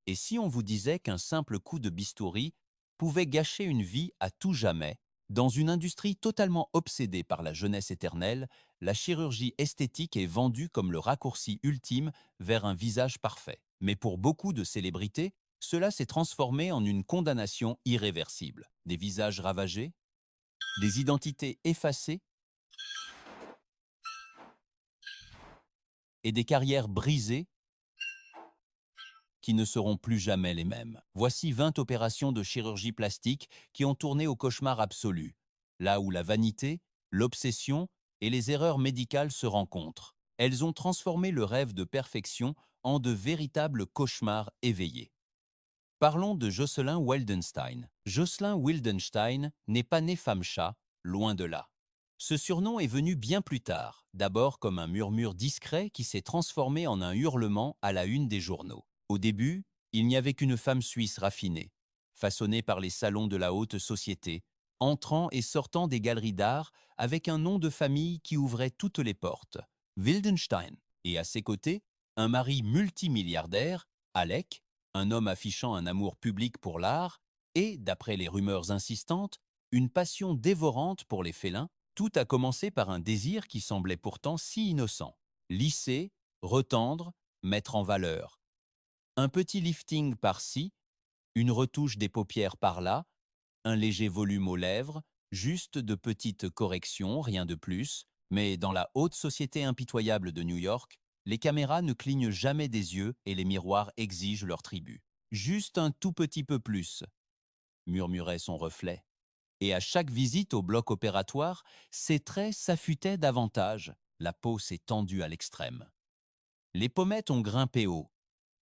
Et si on vous disait qu'un simple coup de bistouri pouvait gâcher une vie à tout jamais? Dans une industrie totalement obsédée par la jeunesse éternelle, la chirurgie esthétique est vendue comme le raccourci ultime vers un visage parfait. Mais pour beaucoup de célébrités, cela s'est transformé en une condamnation irréversible. Des visages ravagés, des identités effacées et des carrières brisées qui ne seront plus jamais les mêmes. Voici 20 opérations de chirurgie plastique qui ont tourné au cauchemar absolu, là où la vanité, l'obsession et les erreurs médicales se rencontrent. Elles ont transformé le rêve de perfection en de véritables cauchemars éveillés. Parlons de Jocelyn Wildenstein. Jocelyn Wildenstein n'est pas né femme-chat, loin de là. Ce surnom est venu bien plus tard, d'abord comme un murmure discret qui s'est transformé en un hurlement à la une des journaux. Au début, il n'y avait qu'une femme suisse raffinée, façonnée par les salons de la haute société, entrant et sortant des galeries d'art avec un nom de famille qui ouvrait toutes les portes, Wildenstein. Et à ses côtés, un mari multimilliardaire, Alec, un homme affichant un amour public pour l'art et, d'après les rumeurs insistantes, une passion dévorante pour les félins. Tout a commencé par un désir qui semblait pourtant si innocent. Lisser, retendre, mettre en valeur. Un petit lifting par-ci, une retouche des paupières par-là, un léger volume aux lèvres, juste de petites corrections, rien de plus. Mais dans la haute société impitoyable de New York, les caméras ne clignent jamais des yeux et les miroirs exigent leur tribut. Juste un tout petit peu plus, murmurait son reflet. Et à chaque visite au bloc opératoire, ses traits s'affûtaient davantage, la peau s'est tendue à l'extrême. Les pommettes ont grimpé haut,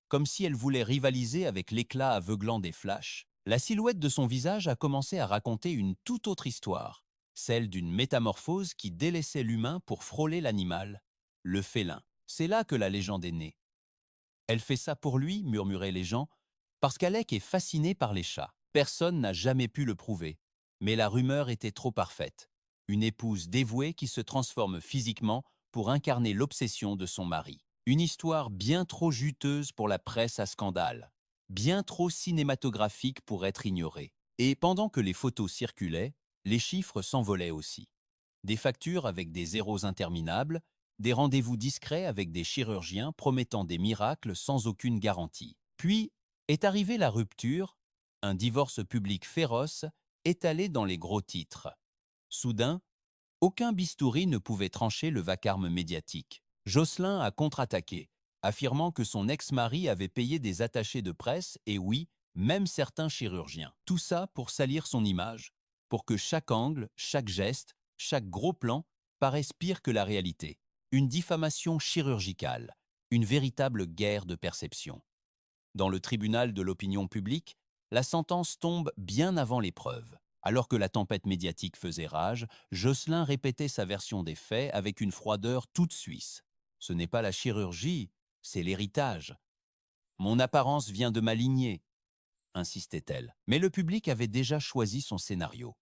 comme si elles voulaient rivaliser avec l'éclat aveuglant des flashs. La silhouette de son visage a commencé à raconter une toute autre histoire, celle d'une métamorphose qui délaissait l'humain pour frôler l'animal, le félin. C'est là que la légende est née. Elle fait ça pour lui, murmuraient les gens, parce qu'Alec est fasciné par les chats. Personne n'a jamais pu le prouver. Mais la rumeur était trop parfaite. Une épouse dévouée qui se transforme physiquement pour incarner l'obsession de son mari. Une histoire bien trop juteuse pour la presse à scandale, bien trop cinématographique pour être ignorée. Et pendant que les photos circulaient, les chiffres s'envolaient aussi. Des factures avec des zéros interminables, des rendez-vous discrets avec des chirurgiens promettant des miracles sans aucune garantie. Puis est arrivée la rupture, un divorce public féroce étalé dans les gros titres. Soudain, aucun bistouri ne pouvait trancher le vacarme médiatique. Jocelyn a contre-attaqué, affirmant que son ex-mari avait payé des attachés de presse et oui, même certains chirurgiens. Tout ça pour salir son image, pour que chaque angle, chaque geste, chaque gros plan paraisse pire que la réalité. Une diffamation chirurgicale, une véritable guerre de perception. Dans le tribunal de l'opinion publique, la sentence tombe bien avant l'épreuve. Alors que la tempête médiatique faisait rage, Jocelyn répétait sa version des faits avec une froideur toute suisse. Ce n'est pas la chirurgie, c'est l'héritage. Mon apparence vient de ma lignée, insistait-elle. Mais le public avait déjà choisi son scénario.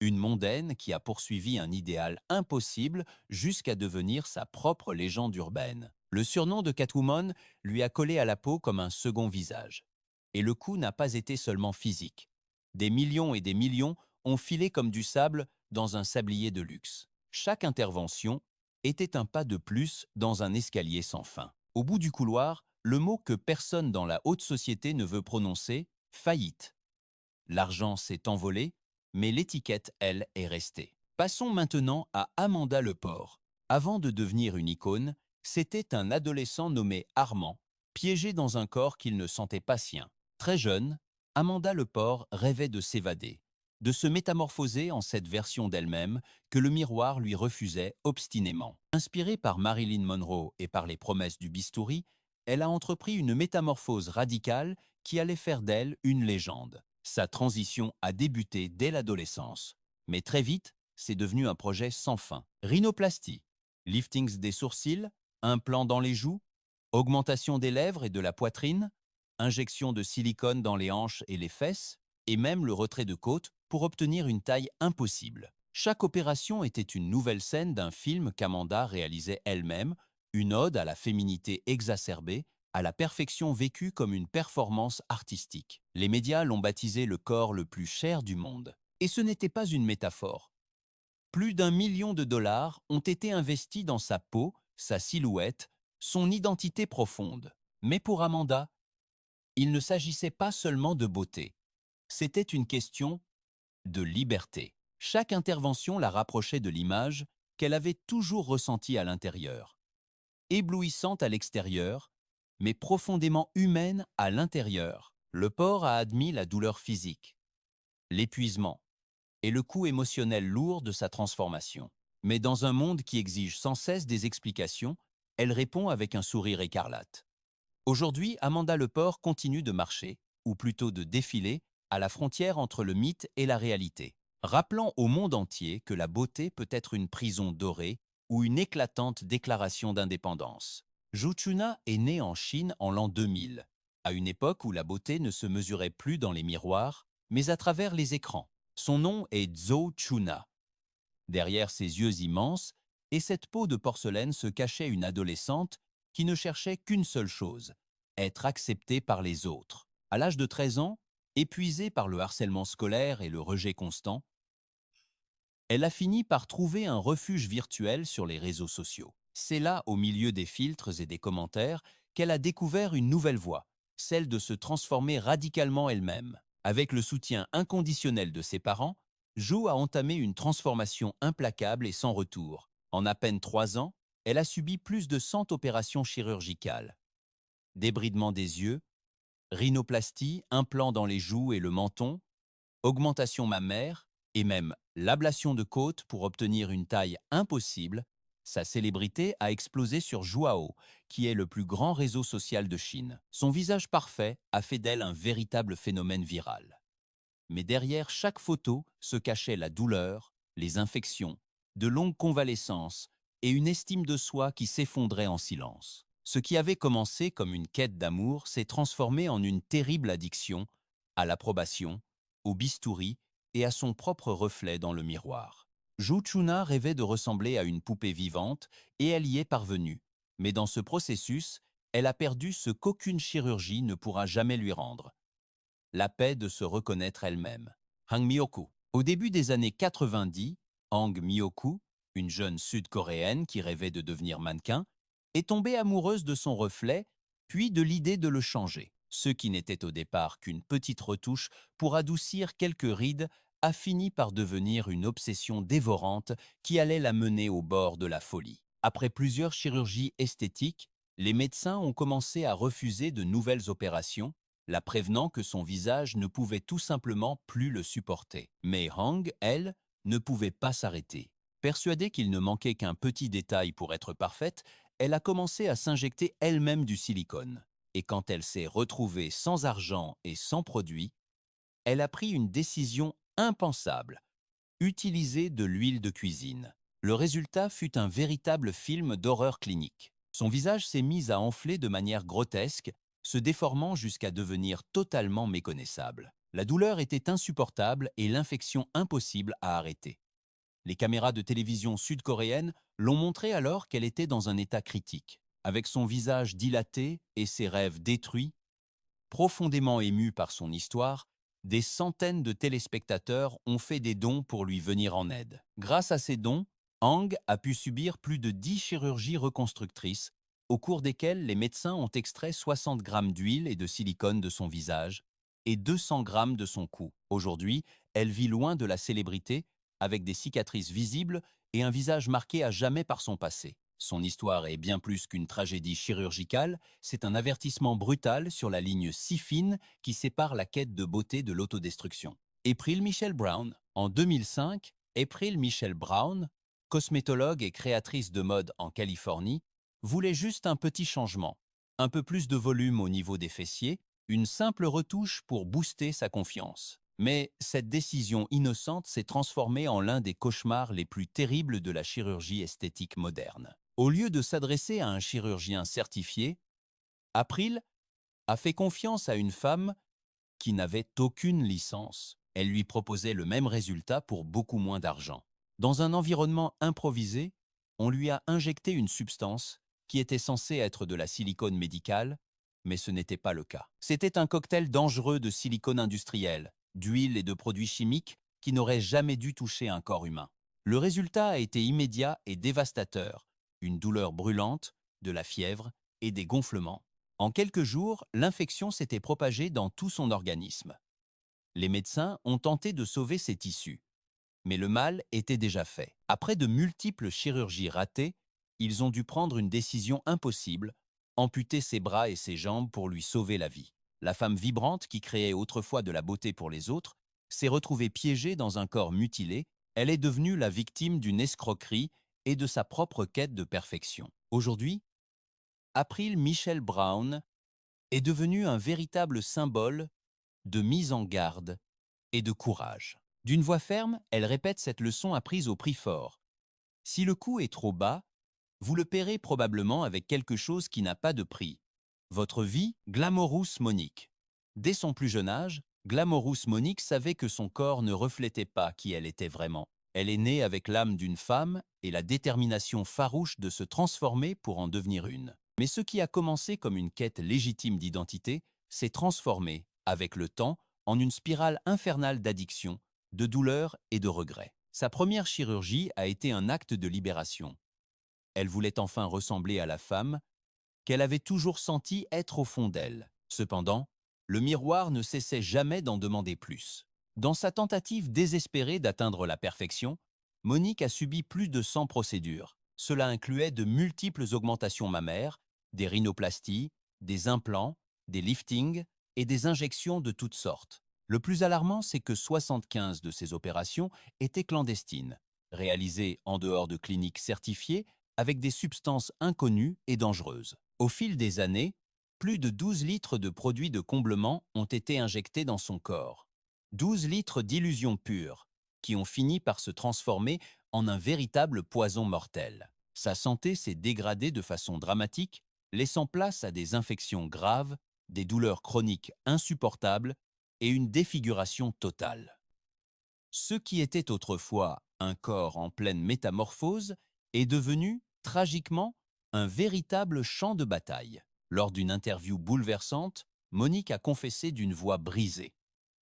Une mondaine qui a poursuivi un idéal impossible jusqu'à devenir sa propre légende urbaine. Le surnom de Catwoman lui a collé à la peau comme un second visage. Et le coup n'a pas été seulement physique. Des millions et des millions ont filé comme du sable dans un sablier de luxe. Chaque intervention était un pas de plus dans un escalier sans fin. Au bout du couloir, le mot que personne dans la haute société ne veut prononcer, faillite. L'argent s'est envolé, mais l'étiquette, elle, est restée. Passons maintenant à Amanda Lepore. Avant de devenir une icône, c'était un adolescent nommé Armand, piégé dans un corps qu'il ne sentait pas sien. Très jeune, Amanda Lepore rêvait de s'évader, de se métamorphoser en cette version d'elle-même que le miroir lui refusait obstinément. Inspirée par Marilyn Monroe et par les promesses du bistouri, elle a entrepris une métamorphose radicale qui allait faire d'elle une légende. Sa transition a débuté dès l'adolescence. Mais très vite, c'est devenu un projet sans fin. Rhinoplastie, liftings des sourcils, implants dans les joues, augmentation des lèvres et de la poitrine, injection de silicone dans les hanches et les fesses, et même le retrait de côte pour obtenir une taille impossible. Chaque opération était une nouvelle scène d'un film qu'Amanda réalisait elle-même, une ode à la féminité exacerbée, à la perfection vécue comme une performance artistique. Les médias l'ont baptisé le corps le plus cher du monde. Et ce n'était pas une métaphore. Plus d'1 million de dollars ont été investis dans sa peau, sa silhouette, son identité profonde. Mais pour Amanda, il ne s'agissait pas seulement de beauté. C'était une question de liberté. Chaque intervention la rapprochait de l'image qu'elle avait toujours ressentie à l'intérieur. Éblouissante à l'extérieur, mais profondément humaine à l'intérieur. Le porc a admis la douleur physique, l'épuisement et le coût émotionnel lourd de sa transformation. Mais dans un monde qui exige sans cesse des explications, elle répond avec un sourire écarlate. Aujourd'hui, Amanda Lepore continue de marcher, ou plutôt de défiler, à la frontière entre le mythe et la réalité, rappelant au monde entier que la beauté peut être une prison dorée ou une éclatante déclaration d'indépendance. Zhou Chuna est née en Chine en l'an 2000, à une époque où la beauté ne se mesurait plus dans les miroirs, mais à travers les écrans. Son nom est Zhou Chuna. Derrière ses yeux immenses et cette peau de porcelaine se cachait une adolescente qui ne cherchait qu'une seule chose, être acceptée par les autres. À l'âge de 13 ans, épuisée par le harcèlement scolaire et le rejet constant, elle a fini par trouver un refuge virtuel sur les réseaux sociaux. C'est là, au milieu des filtres et des commentaires, qu'elle a découvert une nouvelle voie, celle de se transformer radicalement elle-même. Avec le soutien inconditionnel de ses parents, Jo a entamé une transformation implacable et sans retour. En à peine 3 ans, elle a subi plus de 100 opérations chirurgicales. Débridement des yeux, rhinoplastie, implants dans les joues et le menton, augmentation mammaire et même l'ablation de côte pour obtenir une taille impossible, sa célébrité a explosé sur Jouao, qui est le plus grand réseau social de Chine. Son visage parfait a fait d'elle un véritable phénomène viral. Mais derrière chaque photo se cachait la douleur, les infections, de longues convalescences et une estime de soi qui s'effondrait en silence. Ce qui avait commencé comme une quête d'amour s'est transformé en une terrible addiction à l'approbation, au bistouri et à son propre reflet dans le miroir. Zhou Chuna rêvait de ressembler à une poupée vivante et elle y est parvenue. Mais dans ce processus, elle a perdu ce qu'aucune chirurgie ne pourra jamais lui rendre, la paix de se reconnaître elle-même. Hang Myoku. Au début des années 90, Hang Myoku, une jeune sud-coréenne qui rêvait de devenir mannequin, est tombée amoureuse de son reflet, puis de l'idée de le changer. Ce qui n'était au départ qu'une petite retouche pour adoucir quelques rides a fini par devenir une obsession dévorante qui allait la mener au bord de la folie. Après plusieurs chirurgies esthétiques, les médecins ont commencé à refuser de nouvelles opérations, la prévenant que son visage ne pouvait tout simplement plus le supporter. Mais Hang, elle, ne pouvait pas s'arrêter. Persuadée qu'il ne manquait qu'un petit détail pour être parfaite, elle a commencé à s'injecter elle-même du silicone. Et quand elle s'est retrouvée sans argent et sans produit, elle a pris une décision impensable, utiliser de l'huile de cuisine. Le résultat fut un véritable film d'horreur clinique. Son visage s'est mis à enfler de manière grotesque, se déformant jusqu'à devenir totalement méconnaissable. La douleur était insupportable et l'infection impossible à arrêter. Les caméras de télévision sud-coréennes l'ont montré alors qu'elle était dans un état critique. Avec son visage dilaté et ses rêves détruits, profondément ému par son histoire, des centaines de téléspectateurs ont fait des dons pour lui venir en aide. Grâce à ces dons, Hang a pu subir plus de 10 chirurgies reconstructrices, au cours desquelles les médecins ont extrait 60 grammes d'huile et de silicone de son visage et 200 grammes de son cou. Aujourd'hui, elle vit loin de la célébrité, avec des cicatrices visibles et un visage marqué à jamais par son passé. Son histoire est bien plus qu'une tragédie chirurgicale, c'est un avertissement brutal sur la ligne si fine qui sépare la quête de beauté de l'autodestruction. April Michelle Brown. En 2005, April Michelle Brown, cosmétologue et créatrice de mode en Californie, voulait juste un petit changement, un peu plus de volume au niveau des fessiers, une simple retouche pour booster sa confiance. Mais cette décision innocente s'est transformée en l'un des cauchemars les plus terribles de la chirurgie esthétique moderne. Au lieu de s'adresser à un chirurgien certifié, April a fait confiance à une femme qui n'avait aucune licence. Elle lui proposait le même résultat pour beaucoup moins d'argent. Dans un environnement improvisé, on lui a injecté une substance qui était censée être de la silicone médicale Mais ce n'était pas le cas. C'était un cocktail dangereux de silicone industriel, d'huile et de produits chimiques qui n'auraient jamais dû toucher un corps humain. Le résultat a été immédiat et dévastateur. Une douleur brûlante, de la fièvre et des gonflements. En quelques jours, l'infection s'était propagée dans tout son organisme. Les médecins ont tenté de sauver ses tissus, mais le mal était déjà fait. Après de multiples chirurgies ratées, ils ont dû prendre une décision impossible, amputer ses bras et ses jambes pour lui sauver la vie. La femme vibrante qui créait autrefois de la beauté pour les autres s'est retrouvée piégée dans un corps mutilé. Elle est devenue la victime d'une escroquerie et de sa propre quête de perfection. Aujourd'hui, April Michelle Brown est devenue un véritable symbole de mise en garde et de courage. D'une voix ferme, elle répète cette leçon apprise au prix fort. Si le coût est trop bas, vous le paierez probablement avec quelque chose qui n'a pas de prix. Votre vie, Glamorous Monique. Dès son plus jeune âge, Glamorous Monique savait que son corps ne reflétait pas qui elle était vraiment. Elle est née avec l'âme d'une femme et la détermination farouche de se transformer pour en devenir une. Mais ce qui a commencé comme une quête légitime d'identité s'est transformé, avec le temps, en une spirale infernale d'addiction, de douleur et de regret. Sa première chirurgie a été un acte de libération. Elle voulait enfin ressembler à la femme qu'elle avait toujours senti être au fond d'elle. Cependant, le miroir ne cessait jamais d'en demander plus. Dans sa tentative désespérée d'atteindre la perfection, Monique a subi plus de 100 procédures. Cela incluait de multiples augmentations mammaires, des rhinoplasties, des implants, des liftings et des injections de toutes sortes. Le plus alarmant, c'est que 75 de ces opérations étaient clandestines, réalisées en dehors de cliniques certifiées avec des substances inconnues et dangereuses. Au fil des années, plus de 12 litres de produits de comblement ont été injectés dans son corps. 12 litres d'illusions pures, qui ont fini par se transformer en un véritable poison mortel. Sa santé s'est dégradée de façon dramatique, laissant place à des infections graves, des douleurs chroniques insupportables et une défiguration totale. Ce qui était autrefois un corps en pleine métamorphose est devenu, tragiquement, un véritable champ de bataille. Lors d'une interview bouleversante, Monique a confessé d'une voix brisée.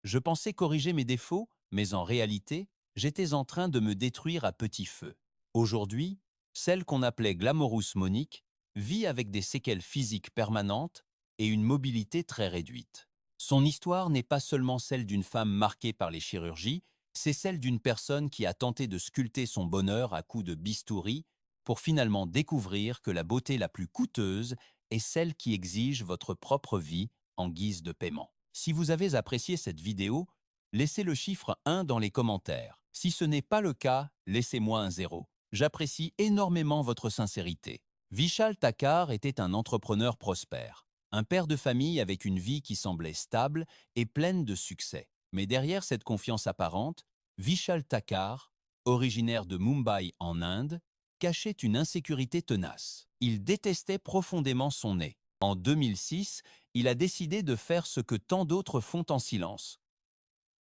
Je pensais corriger mes défauts, mais en réalité, j'étais en train de me détruire à petit feu. Aujourd'hui, celle qu'on appelait Glamorous Monique vit avec des séquelles physiques permanentes et une mobilité très réduite. Son histoire n'est pas seulement celle d'une femme marquée par les chirurgies, c'est celle d'une personne qui a tenté de sculpter son bonheur à coups de bistouri pour finalement découvrir que la beauté la plus coûteuse est celle qui exige votre propre vie en guise de paiement. Si vous avez apprécié cette vidéo, laissez le chiffre 1 dans les commentaires. Si ce n'est pas le cas, laissez-moi un 0. J'apprécie énormément votre sincérité. Vishal Thakkar était un entrepreneur prospère, un père de famille avec une vie qui semblait stable et pleine de succès. Mais derrière cette confiance apparente, Vishal Thakkar, originaire de Mumbai en Inde, cachait une insécurité tenace. Il détestait profondément son nez. En 2006, il a décidé de faire ce que tant d'autres font en silence.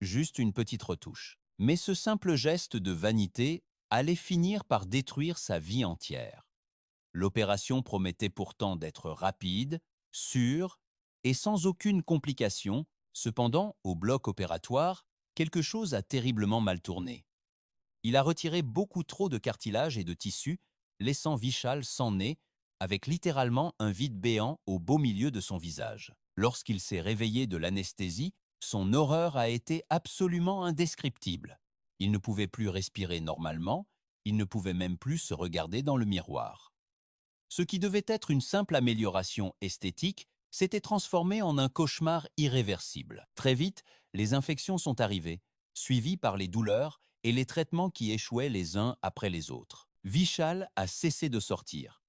Juste une petite retouche. Mais ce simple geste de vanité allait finir par détruire sa vie entière. L'opération promettait pourtant d'être rapide, sûre et sans aucune complication. Cependant, au bloc opératoire, quelque chose a terriblement mal tourné. Il a retiré beaucoup trop de cartilage et de tissu, laissant Vishal sans nez, avec littéralement un vide béant au beau milieu de son visage. Lorsqu'il s'est réveillé de l'anesthésie, son horreur a été absolument indescriptible. Il ne pouvait plus respirer normalement, il ne pouvait même plus se regarder dans le miroir. Ce qui devait être une simple amélioration esthétique s'était transformé en un cauchemar irréversible. Très vite, les infections sont arrivées, suivies par les douleurs et les traitements qui échouaient les uns après les autres. Vishal a cessé de sortir.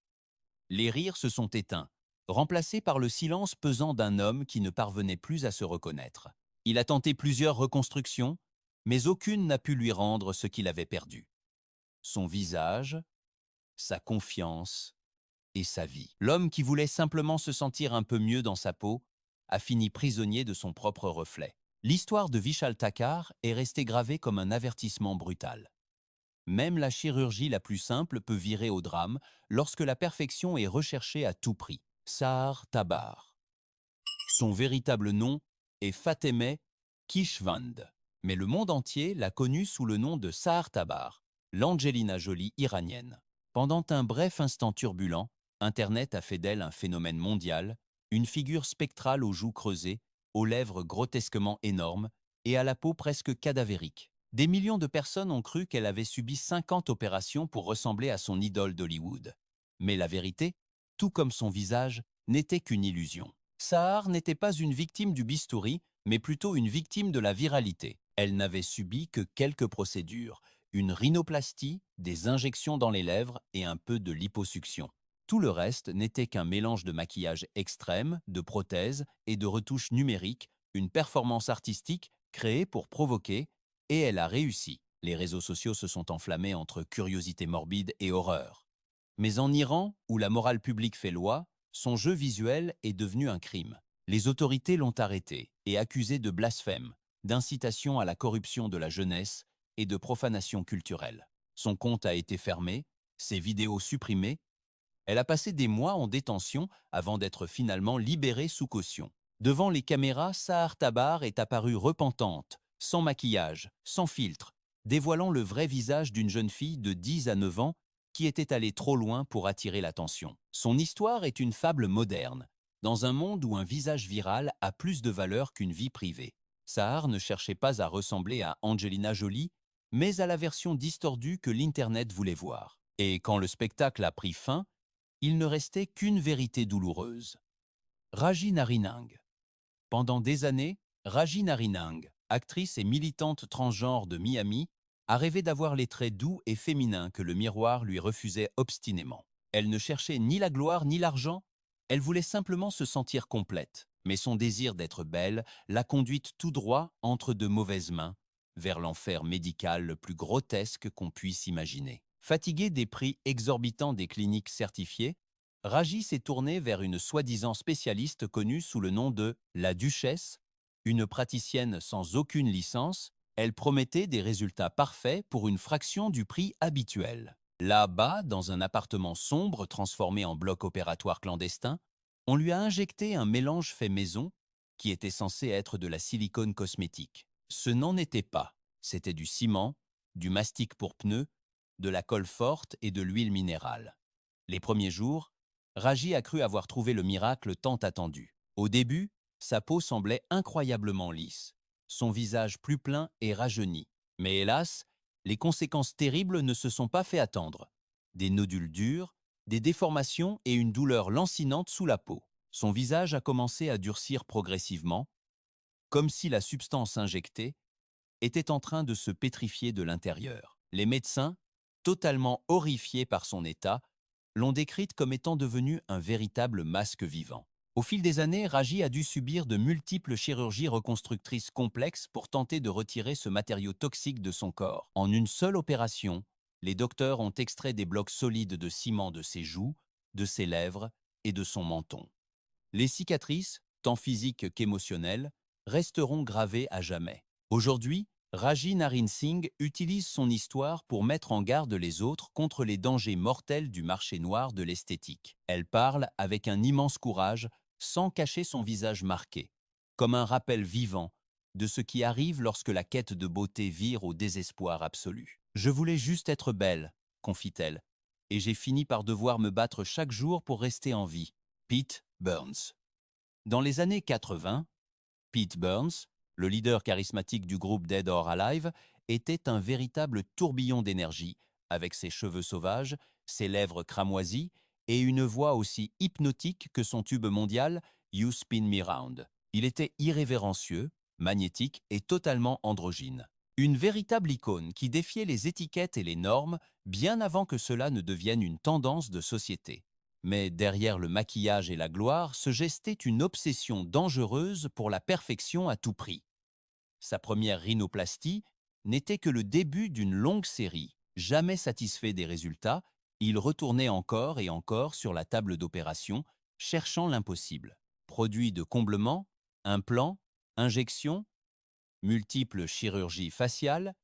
Les rires se sont éteints, remplacés par le silence pesant d'un homme qui ne parvenait plus à se reconnaître. Il a tenté plusieurs reconstructions, mais aucune n'a pu lui rendre ce qu'il avait perdu. Son visage, sa confiance et sa vie. L'homme qui voulait simplement se sentir un peu mieux dans sa peau a fini prisonnier de son propre reflet. L'histoire de Vishal Thakkar est restée gravée comme un avertissement brutal. Même la chirurgie la plus simple peut virer au drame lorsque la perfection est recherchée à tout prix. Sahar Tabar. Son véritable nom est Fatemeh Kishvand, mais le monde entier l'a connue sous le nom de Sahar Tabar, l'Angelina Jolie iranienne. Pendant un bref instant turbulent, Internet a fait d'elle un phénomène mondial, une figure spectrale aux joues creusées, aux lèvres grotesquement énormes et à la peau presque cadavérique. Des millions de personnes ont cru qu'elle avait subi 50 opérations pour ressembler à son idole d'Hollywood. Mais la vérité, tout comme son visage, n'était qu'une illusion. Sahar n'était pas une victime du bistouri, mais plutôt une victime de la viralité. Elle n'avait subi que quelques procédures, une rhinoplastie, des injections dans les lèvres et un peu de liposuction. Tout le reste n'était qu'un mélange de maquillage extrême, de prothèses et de retouches numériques, une performance artistique créée pour provoquer, et elle a réussi. Les réseaux sociaux se sont enflammés entre curiosité morbide et horreur. Mais en Iran, où la morale publique fait loi, son jeu visuel est devenu un crime. Les autorités l'ont arrêté et accusé de blasphème, d'incitation à la corruption de la jeunesse et de profanation culturelle. Son compte a été fermé, ses vidéos supprimées. Elle a passé des mois en détention avant d'être finalement libérée sous caution. Devant les caméras, Sahar Tabar est apparue repentante, sans maquillage, sans filtre, dévoilant le vrai visage d'une jeune fille de 10 à 9 ans qui était allée trop loin pour attirer l'attention. Son histoire est une fable moderne, dans un monde où un visage viral a plus de valeur qu'une vie privée. Sahar ne cherchait pas à ressembler à Angelina Jolie, mais à la version distordue que l'Internet voulait voir. Et quand le spectacle a pris fin, il ne restait qu'une vérité douloureuse. Raji Narinang. Pendant des années, Raji Narinang, actrice et militante transgenre de Miami, a rêvé d'avoir les traits doux et féminins que le miroir lui refusait obstinément. Elle ne cherchait ni la gloire ni l'argent, elle voulait simplement se sentir complète. Mais son désir d'être belle l'a conduite tout droit entre de mauvaises mains, vers l'enfer médical le plus grotesque qu'on puisse imaginer. Fatiguée des prix exorbitants des cliniques certifiées, Raji s'est tournée vers une soi-disant spécialiste connue sous le nom de la Duchesse, une praticienne sans aucune licence. Elle promettait des résultats parfaits pour une fraction du prix habituel. Là-bas, dans un appartement sombre transformé en bloc opératoire clandestin, on lui a injecté un mélange fait maison qui était censé être de la silicone cosmétique. Ce n'en était pas. C'était du ciment, du mastic pour pneus, de la colle forte et de l'huile minérale. Les premiers jours, Raji a cru avoir trouvé le miracle tant attendu. Au début, sa peau semblait incroyablement lisse, son visage plus plein et rajeuni. Mais hélas, les conséquences terribles ne se sont pas fait attendre. Des nodules durs, des déformations et une douleur lancinante sous la peau. Son visage a commencé à durcir progressivement, comme si la substance injectée était en train de se pétrifier de l'intérieur. Les médecins, totalement horrifiés par son état, l'ont décrite comme étant devenue un véritable masque vivant. Au fil des années, Raji a dû subir de multiples chirurgies reconstructrices complexes pour tenter de retirer ce matériau toxique de son corps. En une seule opération, les docteurs ont extrait des blocs solides de ciment de ses joues, de ses lèvres et de son menton. Les cicatrices, tant physiques qu'émotionnelles, resteront gravées à jamais. Aujourd'hui, Raji Naren Singh utilise son histoire pour mettre en garde les autres contre les dangers mortels du marché noir de l'esthétique. Elle parle avec un immense courage, sans cacher son visage marqué, comme un rappel vivant de ce qui arrive lorsque la quête de beauté vire au désespoir absolu. « Je voulais juste être belle », confie-t-elle, « et j'ai fini par devoir me battre chaque jour pour rester en vie. » Pete Burns. Dans les années 80, Pete Burns, le leader charismatique du groupe Dead or Alive, était un véritable tourbillon d'énergie, avec ses cheveux sauvages, ses lèvres cramoisies et une voix aussi hypnotique que son tube mondial « You Spin Me Round ». Il était irrévérencieux, magnétique et totalement androgyne. Une véritable icône qui défiait les étiquettes et les normes bien avant que cela ne devienne une tendance de société. Mais derrière le maquillage et la gloire se gestait une obsession dangereuse pour la perfection à tout prix. Sa première rhinoplastie n'était que le début d'une longue série. Jamais satisfait des résultats, il retournait encore et encore sur la table d'opération, cherchant l'impossible. Produits de comblement, implants, injections, multiples chirurgies faciales,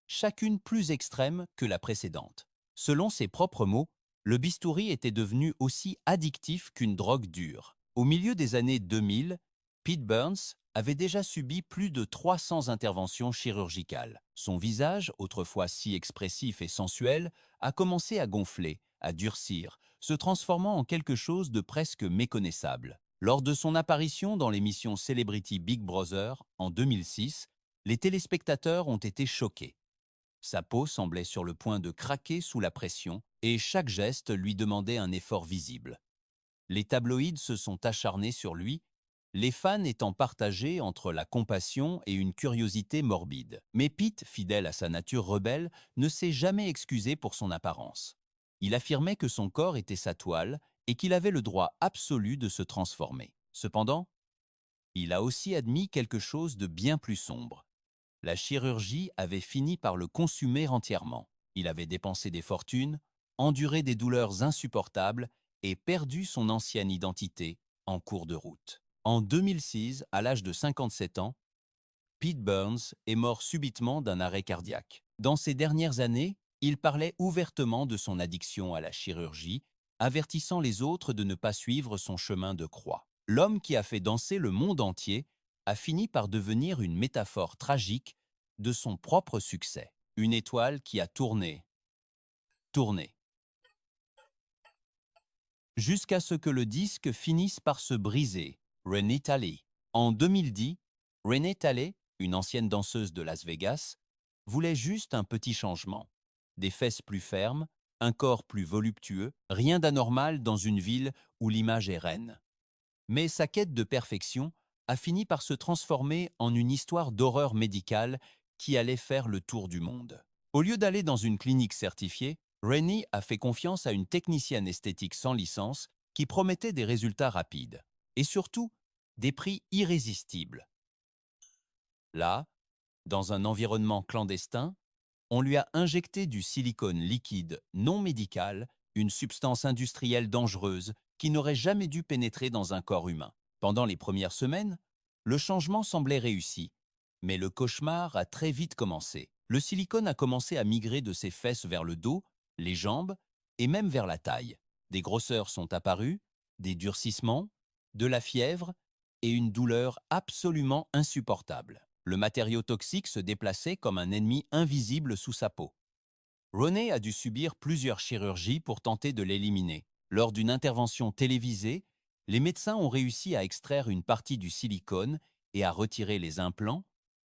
chacune plus extrême que la précédente. Selon ses propres mots, le bistouri était devenu aussi addictif qu'une drogue dure. Au milieu des années 2000, Pete Burns avait déjà subi plus de 300 interventions chirurgicales. Son visage, autrefois si expressif et sensuel, a commencé à gonfler, à durcir, se transformant en quelque chose de presque méconnaissable. Lors de son apparition dans l'émission Celebrity Big Brother en 2006, les téléspectateurs ont été choqués. Sa peau semblait sur le point de craquer sous la pression et chaque geste lui demandait un effort visible. Les tabloïds se sont acharnés sur lui, les fans étant partagés entre la compassion et une curiosité morbide. Mais Pete, fidèle à sa nature rebelle, ne s'est jamais excusé pour son apparence. Il affirmait que son corps était sa toile et qu'il avait le droit absolu de se transformer. Cependant, il a aussi admis quelque chose de bien plus sombre. La chirurgie avait fini par le consumer entièrement. Il avait dépensé des fortunes, enduré des douleurs insupportables et perdu son ancienne identité en cours de route. En 2006, à l'âge de 57 ans, Pete Burns est mort subitement d'un arrêt cardiaque. Dans ces dernières années, il parlait ouvertement de son addiction à la chirurgie, avertissant les autres de ne pas suivre son chemin de croix. L'homme qui a fait danser le monde entier a fini par devenir une métaphore tragique de son propre succès. Une étoile qui a tourné, tourné, jusqu'à ce que le disque finisse par se briser. Renee Talley. En 2010, Renee Talley, une ancienne danseuse de Las Vegas, voulait juste un petit changement. Des fesses plus fermes, un corps plus voluptueux, rien d'anormal dans une ville où l'image est reine. Mais sa quête de perfection a fini par se transformer en une histoire d'horreur médicale qui allait faire le tour du monde. Au lieu d'aller dans une clinique certifiée, Rennie a fait confiance à une technicienne esthétique sans licence qui promettait des résultats rapides. Et surtout, des prix irrésistibles. Là, dans un environnement clandestin, on lui a injecté du silicone liquide non médical, une substance industrielle dangereuse qui n'aurait jamais dû pénétrer dans un corps humain. Pendant les premières semaines, le changement semblait réussi, mais le cauchemar a très vite commencé. Le silicone a commencé à migrer de ses fesses vers le dos, les jambes et même vers la taille. Des grosseurs sont apparues, des durcissements, de la fièvre et une douleur absolument insupportable. Le matériau toxique se déplaçait comme un ennemi invisible sous sa peau. Renee a dû subir plusieurs chirurgies pour tenter de l'éliminer. Lors d'une intervention télévisée, les médecins ont réussi à extraire une partie du silicone et à retirer les implants,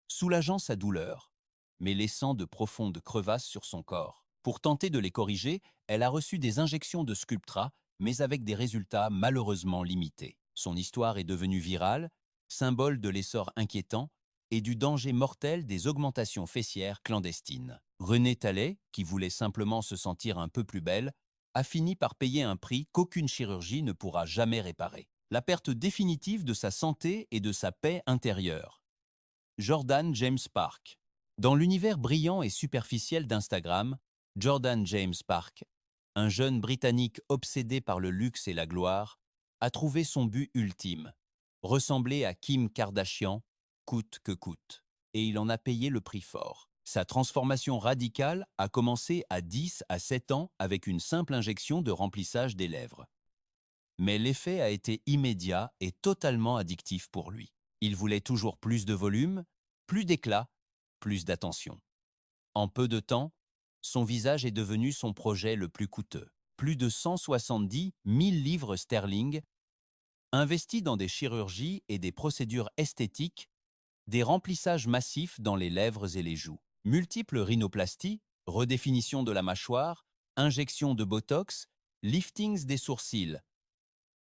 soulageant sa douleur, mais laissant de profondes crevasses sur son corps. Pour tenter de les corriger, elle a reçu des injections de Sculptra, mais avec des résultats malheureusement limités. Son histoire est devenue virale, symbole de l'essor inquiétant et du danger mortel des augmentations fessières clandestines. Renée Talley, qui voulait simplement se sentir un peu plus belle, a fini par payer un prix qu'aucune chirurgie ne pourra jamais réparer. La perte définitive de sa santé et de sa paix intérieure. Jordan James Park. Dans l'univers brillant et superficiel d'Instagram, Jordan James Park, un jeune Britannique obsédé par le luxe et la gloire, a trouvé son but ultime, ressembler à Kim Kardashian, coûte que coûte. Et il en a payé le prix fort. Sa transformation radicale a commencé à 10 à 7 ans avec une simple injection de remplissage des lèvres. Mais l'effet a été immédiat et totalement addictif pour lui. Il voulait toujours plus de volume, plus d'éclat, plus d'attention. En peu de temps, son visage est devenu son projet le plus coûteux. Plus de 170 000 livres sterling, investis dans des chirurgies et des procédures esthétiques, des remplissages massifs dans les lèvres et les joues, multiples rhinoplasties, redéfinition de la mâchoire, injections de botox, liftings des sourcils.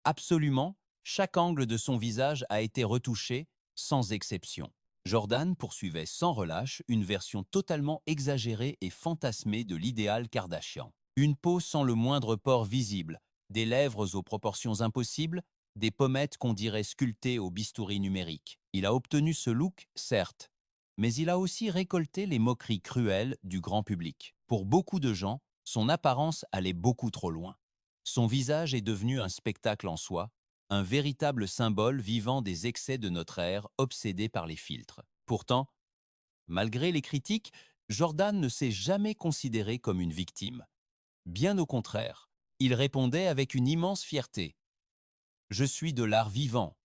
Absolument, chaque angle de son visage a été retouché, sans exception. Jordan poursuivait sans relâche une version totalement exagérée et fantasmée de l'idéal Kardashian. Une peau sans le moindre pore visible, des lèvres aux proportions impossibles, des pommettes qu'on dirait sculptées au bistouri numérique. Il a obtenu ce look, certes, mais il a aussi récolté les moqueries cruelles du grand public. Pour beaucoup de gens, son apparence allait beaucoup trop loin. Son visage est devenu un spectacle en soi, un véritable symbole vivant des excès de notre ère obsédée par les filtres. Pourtant, malgré les critiques, Jordan ne s'est jamais considéré comme une victime. Bien au contraire, il répondait avec une immense fierté. « Je suis de l'art vivant.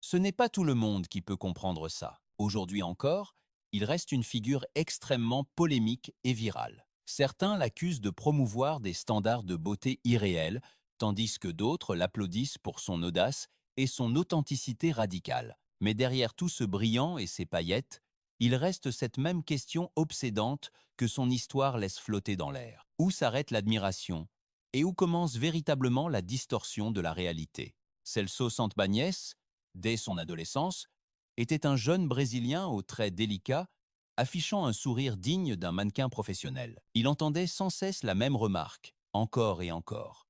Ce n'est pas tout le monde qui peut comprendre ça. Aujourd'hui encore, il reste une figure extrêmement polémique et virale. Certains l'accusent de promouvoir des standards de beauté irréels, tandis que d'autres l'applaudissent pour son audace et son authenticité radicale. Mais derrière tout ce brillant et ses paillettes, il reste cette même question obsédante que son histoire laisse flotter dans l'air. Où s'arrête l'admiration et où commence véritablement la distorsion de la réalité? Celso Santbagnes, dès son adolescence, était un jeune Brésilien aux traits délicats, affichant un sourire digne d'un mannequin professionnel. Il entendait sans cesse la même remarque, encore et encore.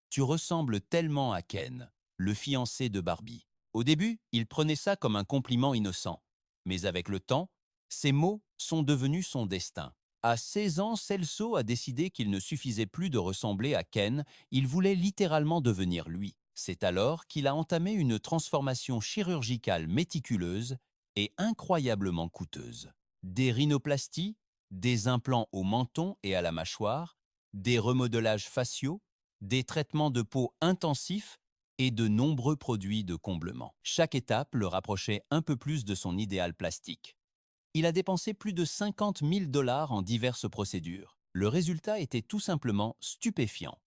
Tu ressembles tellement à Ken, le fiancé de Barbie. Au début, il prenait ça comme un compliment innocent. Mais avec le temps, ces mots sont devenus son destin. À 16 ans, Celso a décidé qu'il ne suffisait plus de ressembler à Ken, il voulait littéralement devenir lui. C'est alors qu'il a entamé une transformation chirurgicale méticuleuse et incroyablement coûteuse. Des rhinoplasties, des implants au menton et à la mâchoire, des remodelages faciaux, des traitements de peau intensifs et de nombreux produits de comblement. Chaque étape le rapprochait un peu plus de son idéal plastique. Il a dépensé plus de 50 000 dollars en diverses procédures. Le résultat était tout simplement stupéfiant.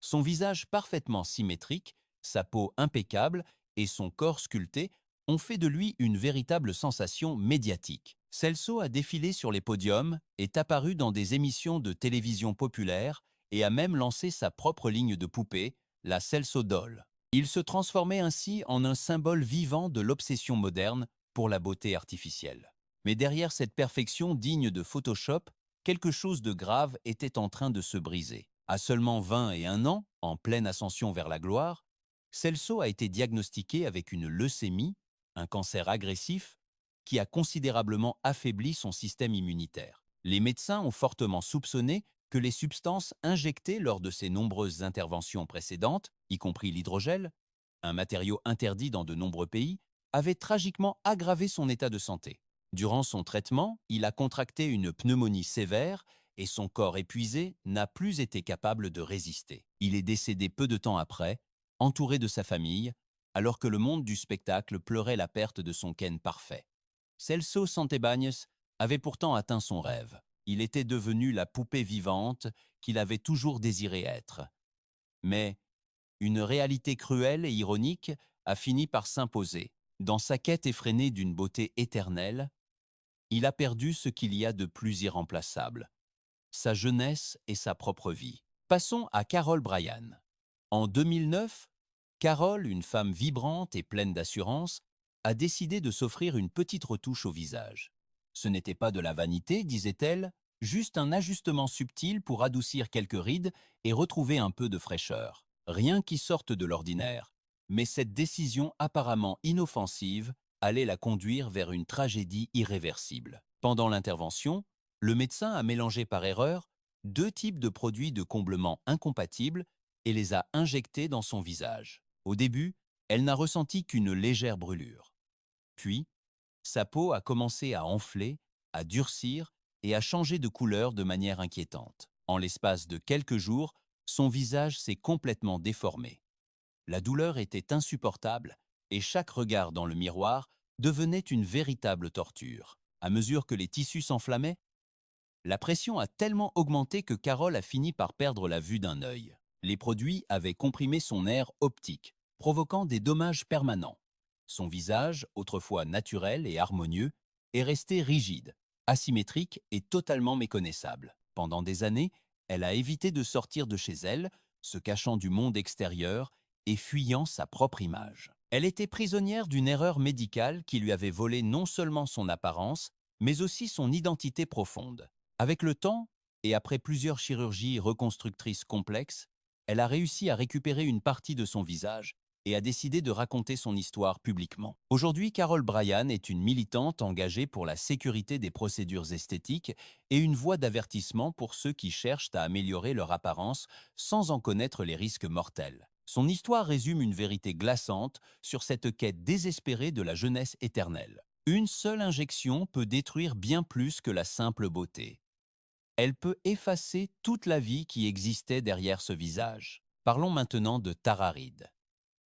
Son visage parfaitement symétrique, sa peau impeccable et son corps sculpté ont fait de lui une véritable sensation médiatique. Celso a défilé sur les podiums, est apparu dans des émissions de télévision populaires et a même lancé sa propre ligne de poupées, la Celso Doll. Il se transformait ainsi en un symbole vivant de l'obsession moderne pour la beauté artificielle. Mais derrière cette perfection digne de Photoshop, quelque chose de grave était en train de se briser. À seulement 21 ans, en pleine ascension vers la gloire, Celso a été diagnostiqué avec une leucémie, un cancer agressif, qui a considérablement affaibli son système immunitaire. Les médecins ont fortement soupçonné que les substances injectées lors de ses nombreuses interventions précédentes, y compris l'hydrogel, un matériau interdit dans de nombreux pays, avaient tragiquement aggravé son état de santé. Durant son traitement, il a contracté une pneumonie sévère et son corps épuisé n'a plus été capable de résister. Il est décédé peu de temps après, entouré de sa famille, alors que le monde du spectacle pleurait la perte de son Ken parfait. Celso Santebagnes avait pourtant atteint son rêve. Il était devenu la poupée vivante qu'il avait toujours désiré être. Mais une réalité cruelle et ironique a fini par s'imposer. Dans sa quête effrénée d'une beauté éternelle, il a perdu ce qu'il y a de plus irremplaçable, sa jeunesse et sa propre vie. Passons à Carol Bryan. En 2009, Carol, une femme vibrante et pleine d'assurance, a décidé de s'offrir une petite retouche au visage. Ce n'était pas de la vanité, disait-elle, juste un ajustement subtil pour adoucir quelques rides et retrouver un peu de fraîcheur. Rien qui sorte de l'ordinaire. Mais cette décision apparemment inoffensive allait la conduire vers une tragédie irréversible. Pendant l'intervention, le médecin a mélangé par erreur deux types de produits de comblement incompatibles et les a injectés dans son visage. Au début, elle n'a ressenti qu'une légère brûlure. Puis, sa peau a commencé à enfler, à durcir et à changer de couleur de manière inquiétante. En l'espace de quelques jours, son visage s'est complètement déformé. La douleur était insupportable et chaque regard dans le miroir devenait une véritable torture. À mesure que les tissus s'enflammaient, la pression a tellement augmenté que Carole a fini par perdre la vue d'un œil. Les produits avaient comprimé son nerf optique, provoquant des dommages permanents. Son visage, autrefois naturel et harmonieux, est resté rigide, asymétrique et totalement méconnaissable. Pendant des années, elle a évité de sortir de chez elle, se cachant du monde extérieur et fuyant sa propre image. Elle était prisonnière d'une erreur médicale qui lui avait volé non seulement son apparence, mais aussi son identité profonde. Avec le temps, et après plusieurs chirurgies reconstructrices complexes, elle a réussi à récupérer une partie de son visage et a décidé de raconter son histoire publiquement. Aujourd'hui, Carol Bryan est une militante engagée pour la sécurité des procédures esthétiques et une voix d'avertissement pour ceux qui cherchent à améliorer leur apparence sans en connaître les risques mortels. Son histoire résume une vérité glaçante sur cette quête désespérée de la jeunesse éternelle. Une seule injection peut détruire bien plus que la simple beauté. Elle peut effacer toute la vie qui existait derrière ce visage. Parlons maintenant de Tara Reid.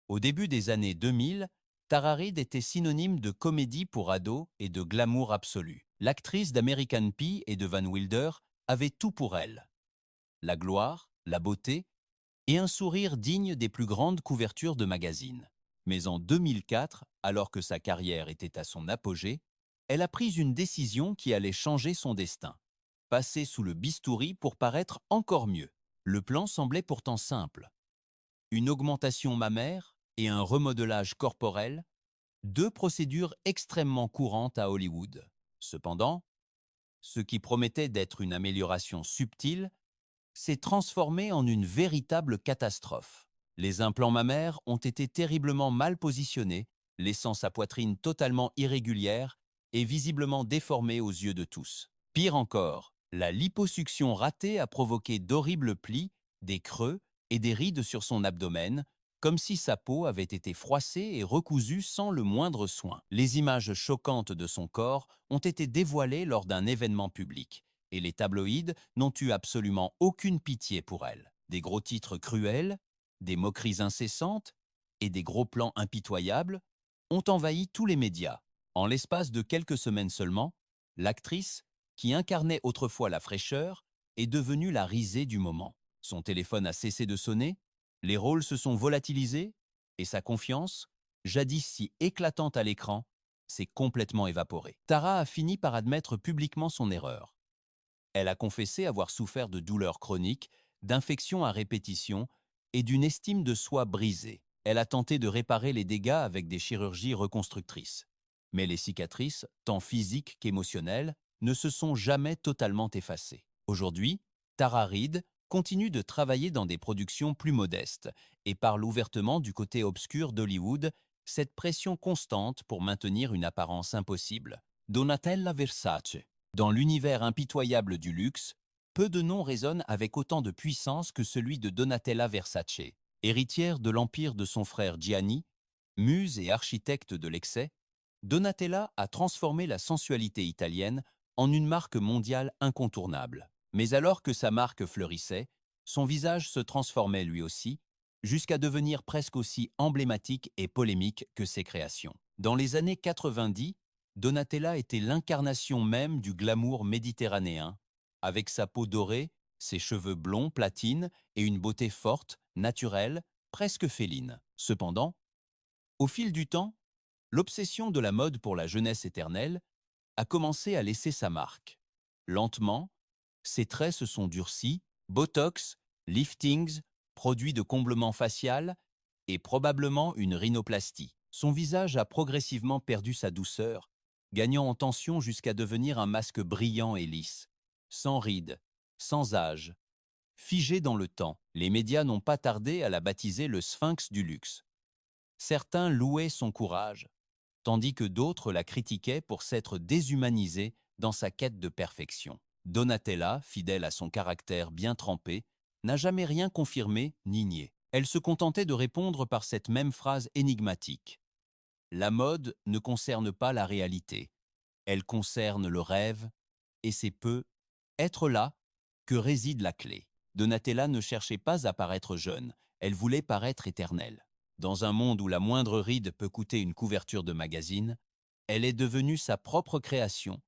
Au début des années 2000, Tara Reid était synonyme de comédie pour ados et de glamour absolu. L'actrice d'American Pie et de Van Wilder avait tout pour elle. La gloire, la beauté et un sourire digne des plus grandes couvertures de magazines. Mais en 2004, alors que sa carrière était à son apogée, elle a pris une décision qui allait changer son destin. Passer sous le bistouri pour paraître encore mieux. Le plan semblait pourtant simple. Une augmentation mammaire et un remodelage corporel, deux procédures extrêmement courantes à Hollywood. Cependant, ce qui promettait d'être une amélioration subtile s'est transformé en une véritable catastrophe. Les implants mammaires ont été terriblement mal positionnés, laissant sa poitrine totalement irrégulière et visiblement déformée aux yeux de tous. Pire encore, la liposuction ratée a provoqué d'horribles plis, des creux et des rides sur son abdomen, comme si sa peau avait été froissée et recousue sans le moindre soin. Les images choquantes de son corps ont été dévoilées lors d'un événement public, et les tabloïds n'ont eu absolument aucune pitié pour elle. Des gros titres cruels, des moqueries incessantes et des gros plans impitoyables ont envahi tous les médias. En l'espace de quelques semaines seulement, l'actrice, qui incarnait autrefois la fraîcheur, est devenue la risée du moment. Son téléphone a cessé de sonner, les rôles se sont volatilisés et sa confiance, jadis si éclatante à l'écran, s'est complètement évaporée. Tara a fini par admettre publiquement son erreur. Elle a confessé avoir souffert de douleurs chroniques, d'infections à répétition et d'une estime de soi brisée. Elle a tenté de réparer les dégâts avec des chirurgies reconstructrices. Mais les cicatrices, tant physiques qu'émotionnelles, ne se sont jamais totalement effacées. Aujourd'hui, Tara Reid continue de travailler dans des productions plus modestes et parle ouvertement du côté obscur d'Hollywood, cette pression constante pour maintenir une apparence impossible. Donatella Versace. Dans l'univers impitoyable du luxe, peu de noms résonnent avec autant de puissance que celui de Donatella Versace. Héritière de l'empire de son frère Gianni, muse et architecte de l'excès, Donatella a transformé la sensualité italienne en une marque mondiale incontournable. Mais alors que sa marque fleurissait, son visage se transformait lui aussi, jusqu'à devenir presque aussi emblématique et polémique que ses créations. Dans les années 90, Donatella était l'incarnation même du glamour méditerranéen, avec sa peau dorée, ses cheveux blonds platine et une beauté forte, naturelle, presque féline. Cependant, au fil du temps, l'obsession de la mode pour la jeunesse éternelle a commencé à laisser sa marque. Lentement, ses traits se sont durcis, botox, liftings, produits de comblement facial et probablement une rhinoplastie. Son visage a progressivement perdu sa douceur, gagnant en tension jusqu'à devenir un masque brillant et lisse, sans rides, sans âge, figé dans le temps. Les médias n'ont pas tardé à la baptiser le sphinx du luxe. Certains louaient son courage, tandis que d'autres la critiquaient pour s'être déshumanisée dans sa quête de perfection. Donatella, fidèle à son caractère bien trempé, n'a jamais rien confirmé ni nié. Elle se contentait de répondre par cette même phrase énigmatique. La mode ne concerne pas la réalité, elle concerne le rêve, et c'est peu être là que réside la clé. Donatella ne cherchait pas à paraître jeune, elle voulait paraître éternelle. Dans un monde où la moindre ride peut coûter une couverture de magazine, elle est devenue sa propre création,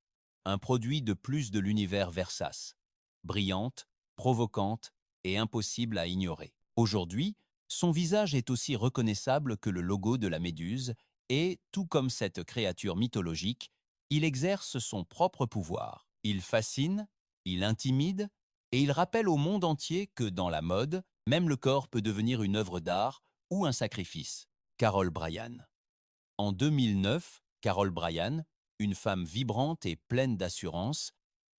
un produit de plus de l'univers Versace, brillante, provocante et impossible à ignorer. Aujourd'hui, son visage est aussi reconnaissable que le logo de la Méduse et, tout comme cette créature mythologique, il exerce son propre pouvoir. Il fascine, il intimide et il rappelle au monde entier que dans la mode, même le corps peut devenir une œuvre d'art ou un sacrifice. Carol Bryan. En 2009, Carol Bryan, une femme vibrante et pleine d'assurance,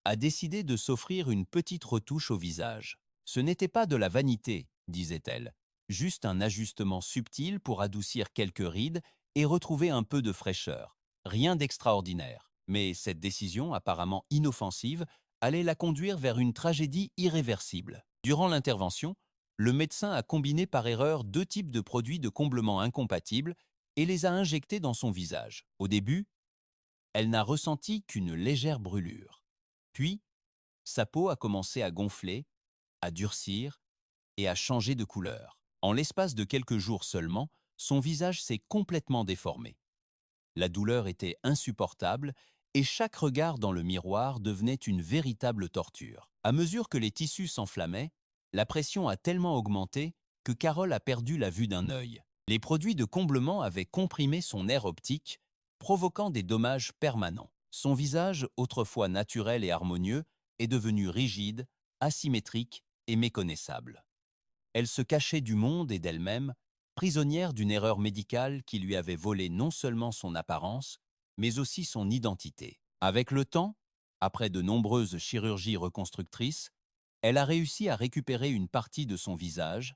a décidé de s'offrir une petite retouche au visage. Ce n'était pas de la vanité, disait-elle, juste un ajustement subtil pour adoucir quelques rides et retrouver un peu de fraîcheur. Rien d'extraordinaire. Mais cette décision, apparemment inoffensive, allait la conduire vers une tragédie irréversible. Durant l'intervention, le médecin a combiné par erreur deux types de produits de comblement incompatibles et les a injectés dans son visage. Au début, elle n'a ressenti qu'une légère brûlure. Puis, sa peau a commencé à gonfler, à durcir et à changer de couleur. En l'espace de quelques jours seulement, son visage s'est complètement déformé. La douleur était insupportable et chaque regard dans le miroir devenait une véritable torture. À mesure que les tissus s'enflammaient, la pression a tellement augmenté que Carole a perdu la vue d'un œil. Les produits de comblement avaient comprimé son nerf optique, provoquant des dommages permanents. Son visage, autrefois naturel et harmonieux, est devenu rigide, asymétrique et méconnaissable. Elle se cachait du monde et d'elle-même, prisonnière d'une erreur médicale qui lui avait volé non seulement son apparence, mais aussi son identité. Avec le temps, après de nombreuses chirurgies reconstructrices, elle a réussi à récupérer une partie de son visage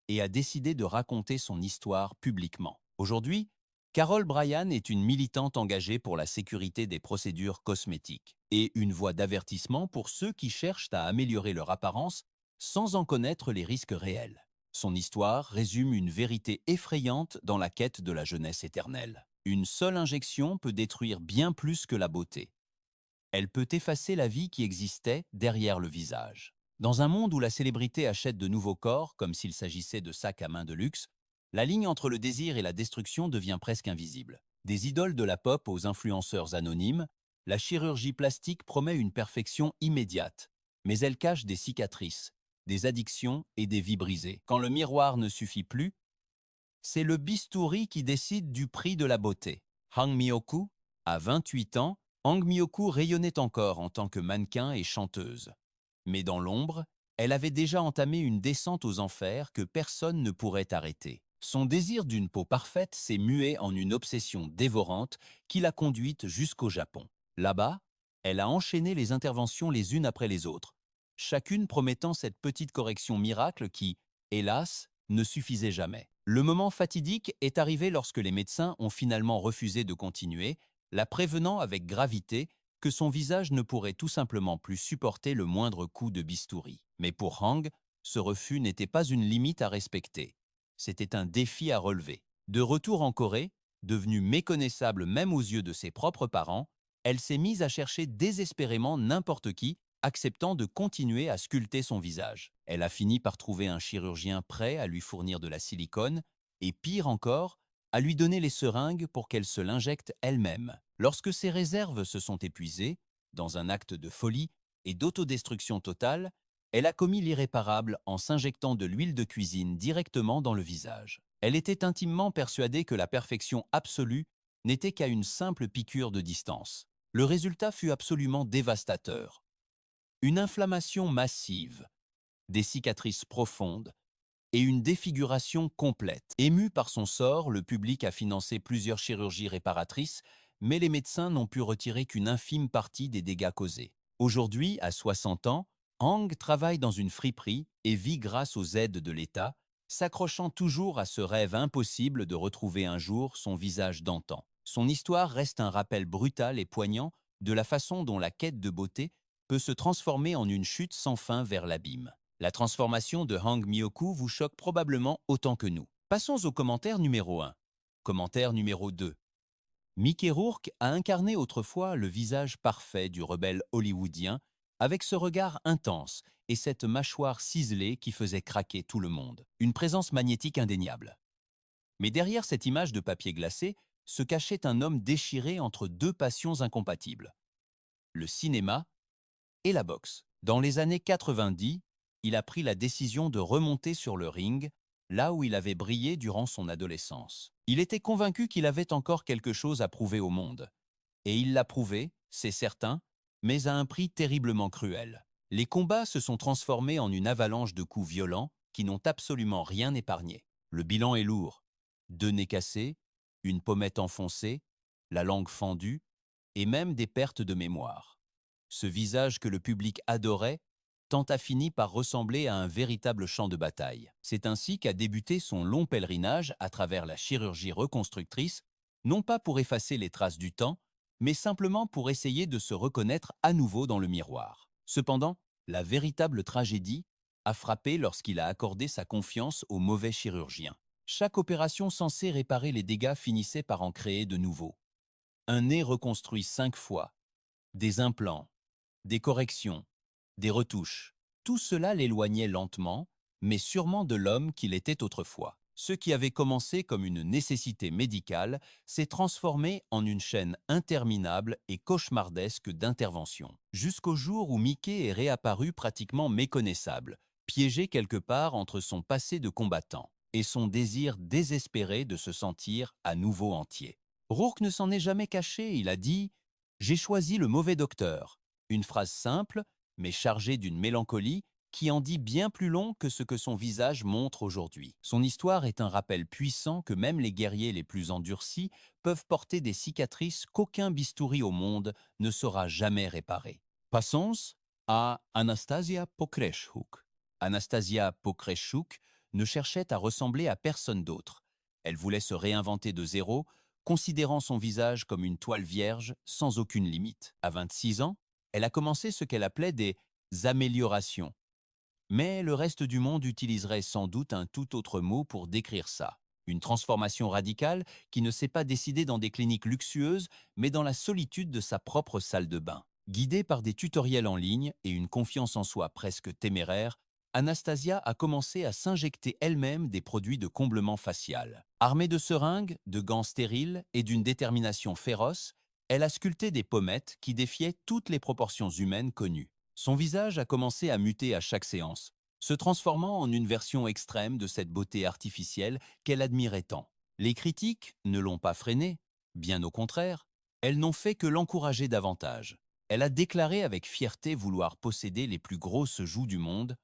et a décidé de raconter son histoire publiquement. Aujourd'hui, Carol Bryan est une militante engagée pour la sécurité des procédures cosmétiques et une voix d'avertissement pour ceux qui cherchent à améliorer leur apparence sans en connaître les risques réels. Son histoire résume une vérité effrayante dans la quête de la jeunesse éternelle. Une seule injection peut détruire bien plus que la beauté. Elle peut effacer la vie qui existait derrière le visage. Dans un monde où la célébrité achète de nouveaux corps, comme s'il s'agissait de sacs à main de luxe, la ligne entre le désir et la destruction devient presque invisible. Des idoles de la pop aux influenceurs anonymes, la chirurgie plastique promet une perfection immédiate, mais elle cache des cicatrices, des addictions et des vies brisées. Quand le miroir ne suffit plus, c'est le bistouri qui décide du prix de la beauté. Hang Myoku, à 28 ans, Hang Myoku rayonnait encore en tant que mannequin et chanteuse. Mais dans l'ombre, elle avait déjà entamé une descente aux enfers que personne ne pourrait arrêter. Son désir d'une peau parfaite s'est mué en une obsession dévorante qui l'a conduite jusqu'au Japon. Là-bas, elle a enchaîné les interventions les unes après les autres, chacune promettant cette petite correction miracle qui, hélas, ne suffisait jamais. Le moment fatidique est arrivé lorsque les médecins ont finalement refusé de continuer, la prévenant avec gravité que son visage ne pourrait tout simplement plus supporter le moindre coup de bistouri. Mais pour Hang, ce refus n'était pas une limite à respecter. C'était un défi à relever. De retour en Corée, devenue méconnaissable même aux yeux de ses propres parents, elle s'est mise à chercher désespérément n'importe qui, acceptant de continuer à sculpter son visage. Elle a fini par trouver un chirurgien prêt à lui fournir de la silicone et, pire encore, à lui donner les seringues pour qu'elle se l'injecte elle-même. Lorsque ses réserves se sont épuisées, dans un acte de folie et d'autodestruction totale, elle a commis l'irréparable en s'injectant de l'huile de cuisine directement dans le visage. Elle était intimement persuadée que la perfection absolue n'était qu'à une simple piqûre de distance. Le résultat fut absolument dévastateur. Une inflammation massive, des cicatrices profondes et une défiguration complète. Ému par son sort, le public a financé plusieurs chirurgies réparatrices, mais les médecins n'ont pu retirer qu'une infime partie des dégâts causés. Aujourd'hui, à 60 ans, Hang travaille dans une friperie et vit grâce aux aides de l'État, s'accrochant toujours à ce rêve impossible de retrouver un jour son visage d'antan. Son histoire reste un rappel brutal et poignant de la façon dont la quête de beauté peut se transformer en une chute sans fin vers l'abîme. La transformation de Hang Myoku vous choque probablement autant que nous. Passons au commentaire numéro 1. Commentaire numéro 2. Mickey Rourke a incarné autrefois le visage parfait du rebelle hollywoodien avec ce regard intense et cette mâchoire ciselée qui faisait craquer tout le monde. Une présence magnétique indéniable. Mais derrière cette image de papier glacé se cachait un homme déchiré entre deux passions incompatibles. Le cinéma et la boxe. Dans les années 90, il a pris la décision de remonter sur le ring, là où il avait brillé durant son adolescence. Il était convaincu qu'il avait encore quelque chose à prouver au monde. Et il l'a prouvé, c'est certain, mais à un prix terriblement cruel. Les combats se sont transformés en une avalanche de coups violents qui n'ont absolument rien épargné. Le bilan est lourd. 2 nez cassés, une pommette enfoncée, la langue fendue, et même des pertes de mémoire. Ce visage que le public adorait tant a fini par ressembler à un véritable champ de bataille. C'est ainsi qu'a débuté son long pèlerinage à travers la chirurgie reconstructrice, non pas pour effacer les traces du temps, mais simplement pour essayer de se reconnaître à nouveau dans le miroir. Cependant, la véritable tragédie a frappé lorsqu'il a accordé sa confiance au mauvais chirurgien. Chaque opération censée réparer les dégâts finissait par en créer de nouveaux. Un nez reconstruit 5 fois, des implants, des corrections, des retouches. Tout cela l'éloignait lentement, mais sûrement de l'homme qu'il était autrefois. Ce qui avait commencé comme une nécessité médicale s'est transformé en une chaîne interminable et cauchemardesque d'interventions, jusqu'au jour où Mickey est réapparu pratiquement méconnaissable, piégé quelque part entre son passé de combattant et son désir désespéré de se sentir à nouveau entier. Rourke ne s'en est jamais caché, il a dit « J'ai choisi le mauvais docteur », une phrase simple, mais chargée d'une mélancolie qui en dit bien plus long que ce que son visage montre aujourd'hui. Son histoire est un rappel puissant que même les guerriers les plus endurcis peuvent porter des cicatrices qu'aucun bistouri au monde ne saura jamais réparer. Passons à Anastasia Pokrzywka. Anastasia Pokrzywka ne cherchait à ressembler à personne d'autre. Elle voulait se réinventer de zéro, considérant son visage comme une toile vierge sans aucune limite. À 26 ans, elle a commencé ce qu'elle appelait des améliorations. Mais le reste du monde utiliserait sans doute un tout autre mot pour décrire ça. Une transformation radicale qui ne s'est pas décidée dans des cliniques luxueuses, mais dans la solitude de sa propre salle de bain. Guidée par des tutoriels en ligne et une confiance en soi presque téméraire, Anastasia a commencé à s'injecter elle-même des produits de comblement facial. Armée de seringues, de gants stériles et d'une détermination féroce, elle a sculpté des pommettes qui défiaient toutes les proportions humaines connues. Son visage a commencé à muter à chaque séance, se transformant en une version extrême de cette beauté artificielle qu'elle admirait tant. Les critiques ne l'ont pas freinée, bien au contraire, elles n'ont fait que l'encourager davantage. Elle a déclaré avec fierté vouloir posséder les plus grosses joues du monde,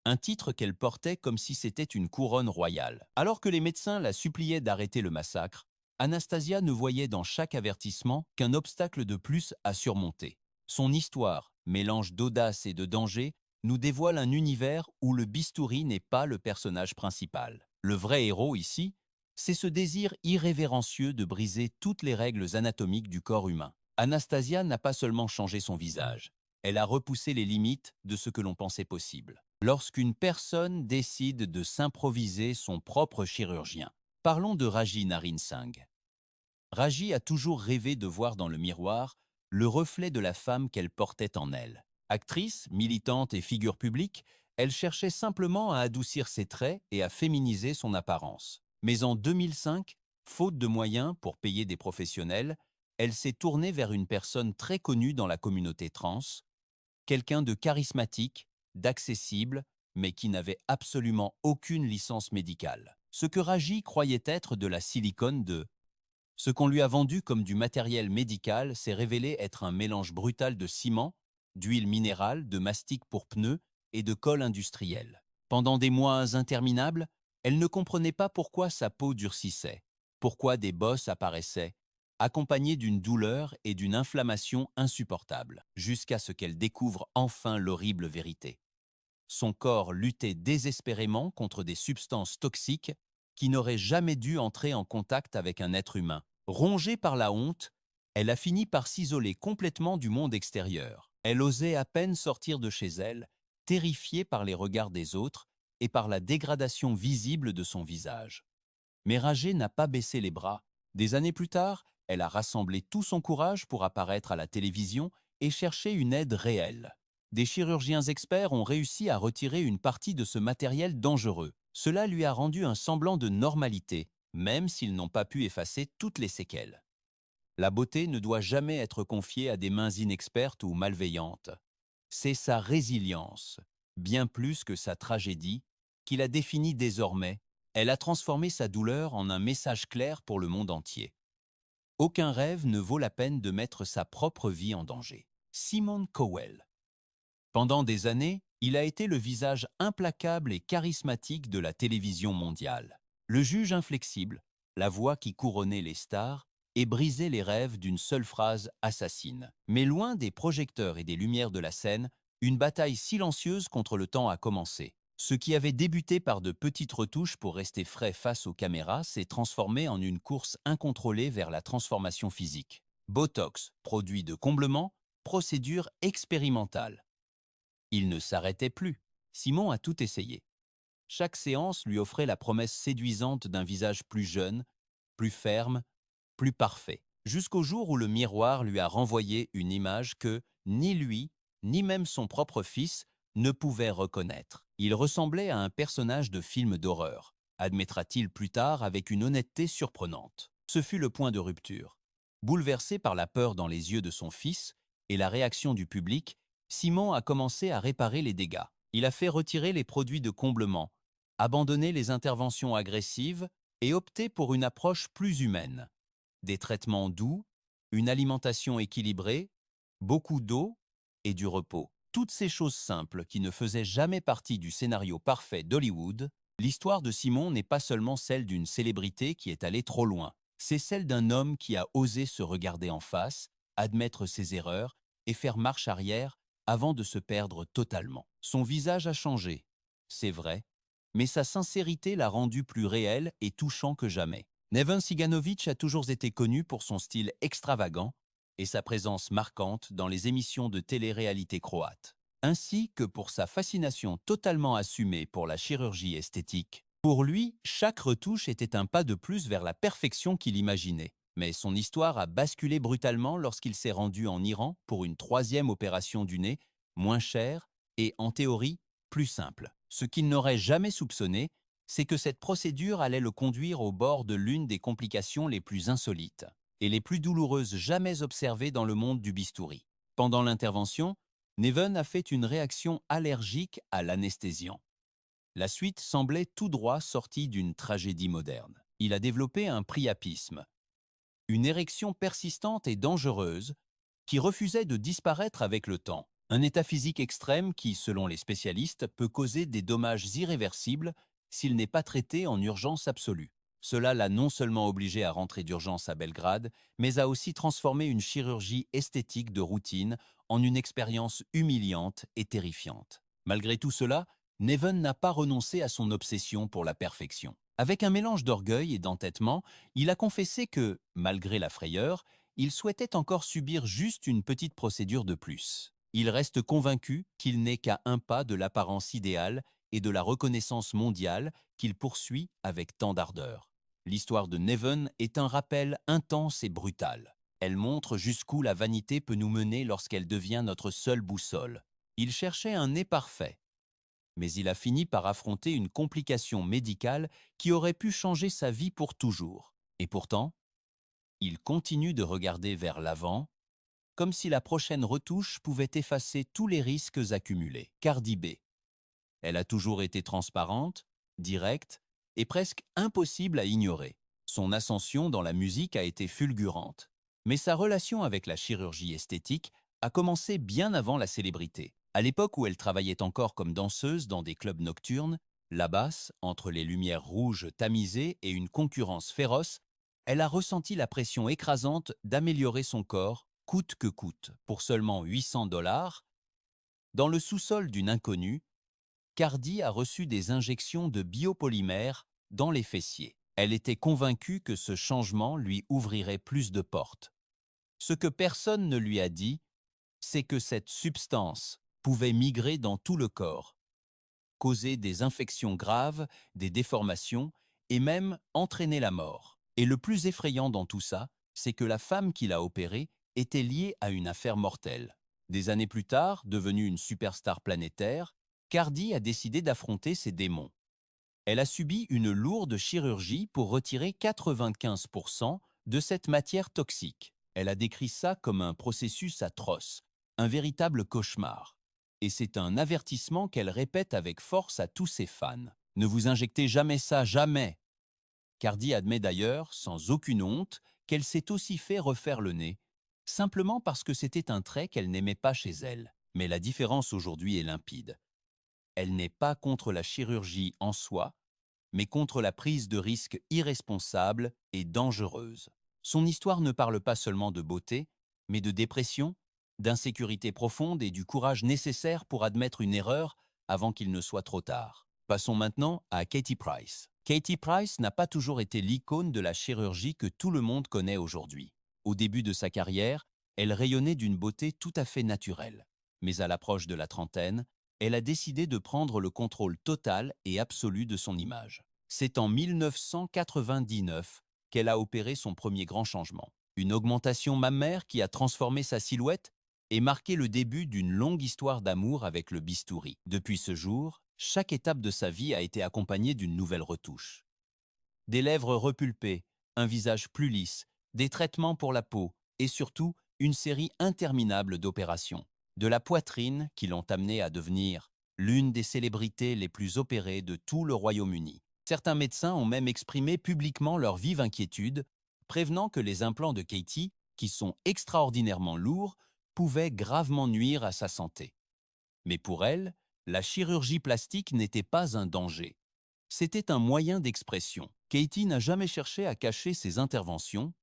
un titre qu'elle portait comme si c'était une couronne royale. Alors que les médecins la suppliaient d'arrêter le massacre, Anastasia ne voyait dans chaque avertissement qu'un obstacle de plus à surmonter. Son histoire, mélange d'audace et de danger, nous dévoile un univers où le bistouri n'est pas le personnage principal. Le vrai héros ici, c'est ce désir irrévérencieux de briser toutes les règles anatomiques du corps humain. Anastasia n'a pas seulement changé son visage, elle a repoussé les limites de ce que l'on pensait possible. Lorsqu'une personne décide de s'improviser son propre chirurgien, parlons de Raji Narin Singh. Raji a toujours rêvé de voir dans le miroir le reflet de la femme qu'elle portait en elle. Actrice, militante et figure publique, elle cherchait simplement à adoucir ses traits et à féminiser son apparence. Mais en 2005, faute de moyens pour payer des professionnels, elle s'est tournée vers une personne très connue dans la communauté trans, quelqu'un de charismatique, d'accessible, mais qui n'avait absolument aucune licence médicale. Ce que Raji croyait être de la silicone de ce qu'on lui a vendu comme du matériel médical s'est révélé être un mélange brutal de ciment, d'huile minérale, de mastic pour pneus et de colle industrielle. Pendant des mois interminables, elle ne comprenait pas pourquoi sa peau durcissait, pourquoi des bosses apparaissaient, accompagnées d'une douleur et d'une inflammation insupportables, jusqu'à ce qu'elle découvre enfin l'horrible vérité. Son corps luttait désespérément contre des substances toxiques qui n'auraient jamais dû entrer en contact avec un être humain. Rongée par la honte, elle a fini par s'isoler complètement du monde extérieur. Elle osait à peine sortir de chez elle, terrifiée par les regards des autres et par la dégradation visible de son visage. Mais Rajé n'a pas baissé les bras. Des années plus tard, elle a rassemblé tout son courage pour apparaître à la télévision et chercher une aide réelle. Des chirurgiens experts ont réussi à retirer une partie de ce matériel dangereux. Cela lui a rendu un semblant de normalité, même s'ils n'ont pas pu effacer toutes les séquelles. La beauté ne doit jamais être confiée à des mains inexpertes ou malveillantes. C'est sa résilience, bien plus que sa tragédie, qui la définit désormais. Elle a transformé sa douleur en un message clair pour le monde entier. Aucun rêve ne vaut la peine de mettre sa propre vie en danger. Simon Cowell. Pendant des années, il a été le visage implacable et charismatique de la télévision mondiale. Le juge inflexible, la voix qui couronnait les stars et brisait les rêves d'une seule phrase assassine. Mais loin des projecteurs et des lumières de la scène, une bataille silencieuse contre le temps a commencé. Ce qui avait débuté par de petites retouches pour rester frais face aux caméras s'est transformé en une course incontrôlée vers la transformation physique. Botox, produit de comblement, procédure expérimentale. Il ne s'arrêtait plus. Simon a tout essayé. Chaque séance lui offrait la promesse séduisante d'un visage plus jeune, plus ferme, plus parfait, jusqu'au jour où le miroir lui a renvoyé une image que ni lui, ni même son propre fils ne pouvaient reconnaître. Il ressemblait à un personnage de film d'horreur, admettra-t-il plus tard avec une honnêteté surprenante. Ce fut le point de rupture. Bouleversé par la peur dans les yeux de son fils et la réaction du public, Simon a commencé à réparer les dégâts. Il a fait retirer les produits de comblement, abandonner les interventions agressives et opter pour une approche plus humaine. Des traitements doux, une alimentation équilibrée, beaucoup d'eau et du repos. Toutes ces choses simples qui ne faisaient jamais partie du scénario parfait d'Hollywood, l'histoire de Simon n'est pas seulement celle d'une célébrité qui est allée trop loin. C'est celle d'un homme qui a osé se regarder en face, admettre ses erreurs et faire marche arrière avant de se perdre totalement. Son visage a changé, c'est vrai, mais sa sincérité l'a rendu plus réel et touchant que jamais. Neven Ciganovic a toujours été connu pour son style extravagant et sa présence marquante dans les émissions de télé-réalité croate, ainsi que pour sa fascination totalement assumée pour la chirurgie esthétique. Pour lui, chaque retouche était un pas de plus vers la perfection qu'il imaginait. Mais son histoire a basculé brutalement lorsqu'il s'est rendu en Iran pour une troisième opération du nez, moins chère et, en théorie, plus simple. Ce qu'il n'aurait jamais soupçonné, c'est que cette procédure allait le conduire au bord de l'une des complications les plus insolites et les plus douloureuses jamais observées dans le monde du bistouri. Pendant l'intervention, Neven a fait une réaction allergique à l'anesthésiant. La suite semblait tout droit sortie d'une tragédie moderne. Il a développé un priapisme, une érection persistante et dangereuse qui refusait de disparaître avec le temps. Un état physique extrême qui, selon les spécialistes, peut causer des dommages irréversibles s'il n'est pas traité en urgence absolue. Cela l'a non seulement obligé à rentrer d'urgence à Belgrade, mais a aussi transformé une chirurgie esthétique de routine en une expérience humiliante et terrifiante. Malgré tout cela, Neven n'a pas renoncé à son obsession pour la perfection. Avec un mélange d'orgueil et d'entêtement, il a confessé que, malgré la frayeur, il souhaitait encore subir juste une petite procédure de plus. Il reste convaincu qu'il n'est qu'à un pas de l'apparence idéale et de la reconnaissance mondiale qu'il poursuit avec tant d'ardeur. L'histoire de Neven est un rappel intense et brutal. Elle montre jusqu'où la vanité peut nous mener lorsqu'elle devient notre seule boussole. Il cherchait un nez parfait, mais il a fini par affronter une complication médicale qui aurait pu changer sa vie pour toujours. Et pourtant, il continue de regarder vers l'avant, comme si la prochaine retouche pouvait effacer tous les risques accumulés. Cardi B. Elle a toujours été transparente, directe et presque impossible à ignorer. Son ascension dans la musique a été fulgurante, mais sa relation avec la chirurgie esthétique a commencé bien avant la célébrité. À l'époque où elle travaillait encore comme danseuse dans des clubs nocturnes, la basse, entre les lumières rouges tamisées et une concurrence féroce, elle a ressenti la pression écrasante d'améliorer son corps coûte que coûte. Pour seulement 800 $, dans le sous-sol d'une inconnue, Cardi a reçu des injections de biopolymères dans les fessiers. Elle était convaincue que ce changement lui ouvrirait plus de portes. Ce que personne ne lui a dit, c'est que cette substance pouvait migrer dans tout le corps, causer des infections graves, des déformations et même entraîner la mort. Et le plus effrayant dans tout ça, c'est que la femme qui l'a opérée était liée à une affaire mortelle. Des années plus tard, devenue une superstar planétaire, Cardi a décidé d'affronter ses démons. Elle a subi une lourde chirurgie pour retirer 95% de cette matière toxique. Elle a décrit ça comme un processus atroce, un véritable cauchemar. Et c'est un avertissement qu'elle répète avec force à tous ses fans. Ne vous injectez jamais ça, jamais. Cardi admet d'ailleurs, sans aucune honte, qu'elle s'est aussi fait refaire le nez, simplement parce que c'était un trait qu'elle n'aimait pas chez elle. Mais la différence aujourd'hui est limpide. Elle n'est pas contre la chirurgie en soi, mais contre la prise de risques irresponsables et dangereuses. Son histoire ne parle pas seulement de beauté, mais de dépression, d'insécurité profonde et du courage nécessaire pour admettre une erreur avant qu'il ne soit trop tard. Passons maintenant à Katie Price. Katie Price n'a pas toujours été l'icône de la chirurgie que tout le monde connaît aujourd'hui. Au début de sa carrière, elle rayonnait d'une beauté tout à fait naturelle. Mais à l'approche de la trentaine, elle a décidé de prendre le contrôle total et absolu de son image. C'est en 1999 qu'elle a opéré son premier grand changement. Une augmentation mammaire qui a transformé sa silhouette et marqué le début d'une longue histoire d'amour avec le bistouri. Depuis ce jour, chaque étape de sa vie a été accompagnée d'une nouvelle retouche. Des lèvres repulpées, un visage plus lisse, des traitements pour la peau et surtout une série interminable d'opérations. De la poitrine qui l'ont amenée à devenir l'une des célébrités les plus opérées de tout le Royaume-Uni. Certains médecins ont même exprimé publiquement leur vive inquiétude, prévenant que les implants de Katie, qui sont extraordinairement lourds, pouvaient gravement nuire à sa santé. Mais pour elle, la chirurgie plastique n'était pas un danger. C'était un moyen d'expression. Katie n'a jamais cherché à cacher ses interventions,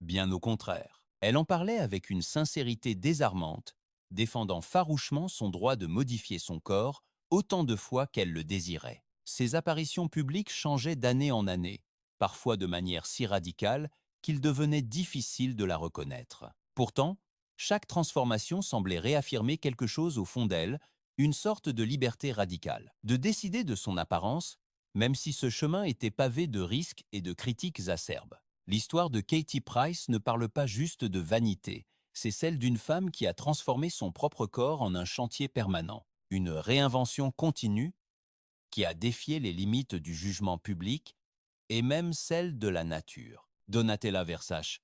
bien au contraire. Elle en parlait avec une sincérité désarmante, défendant farouchement son droit de modifier son corps autant de fois qu'elle le désirait. Ses apparitions publiques changeaient d'année en année, parfois de manière si radicale qu'il devenait difficile de la reconnaître. Pourtant, chaque transformation semblait réaffirmer quelque chose au fond d'elle, une sorte de liberté radicale, de décider de son apparence, même si ce chemin était pavé de risques et de critiques acerbes. L'histoire de Katie Price ne parle pas juste de vanité, c'est celle d'une femme qui a transformé son propre corps en un chantier permanent, une réinvention continue qui a défié les limites du jugement public et même celle de la nature. Donatella Versace.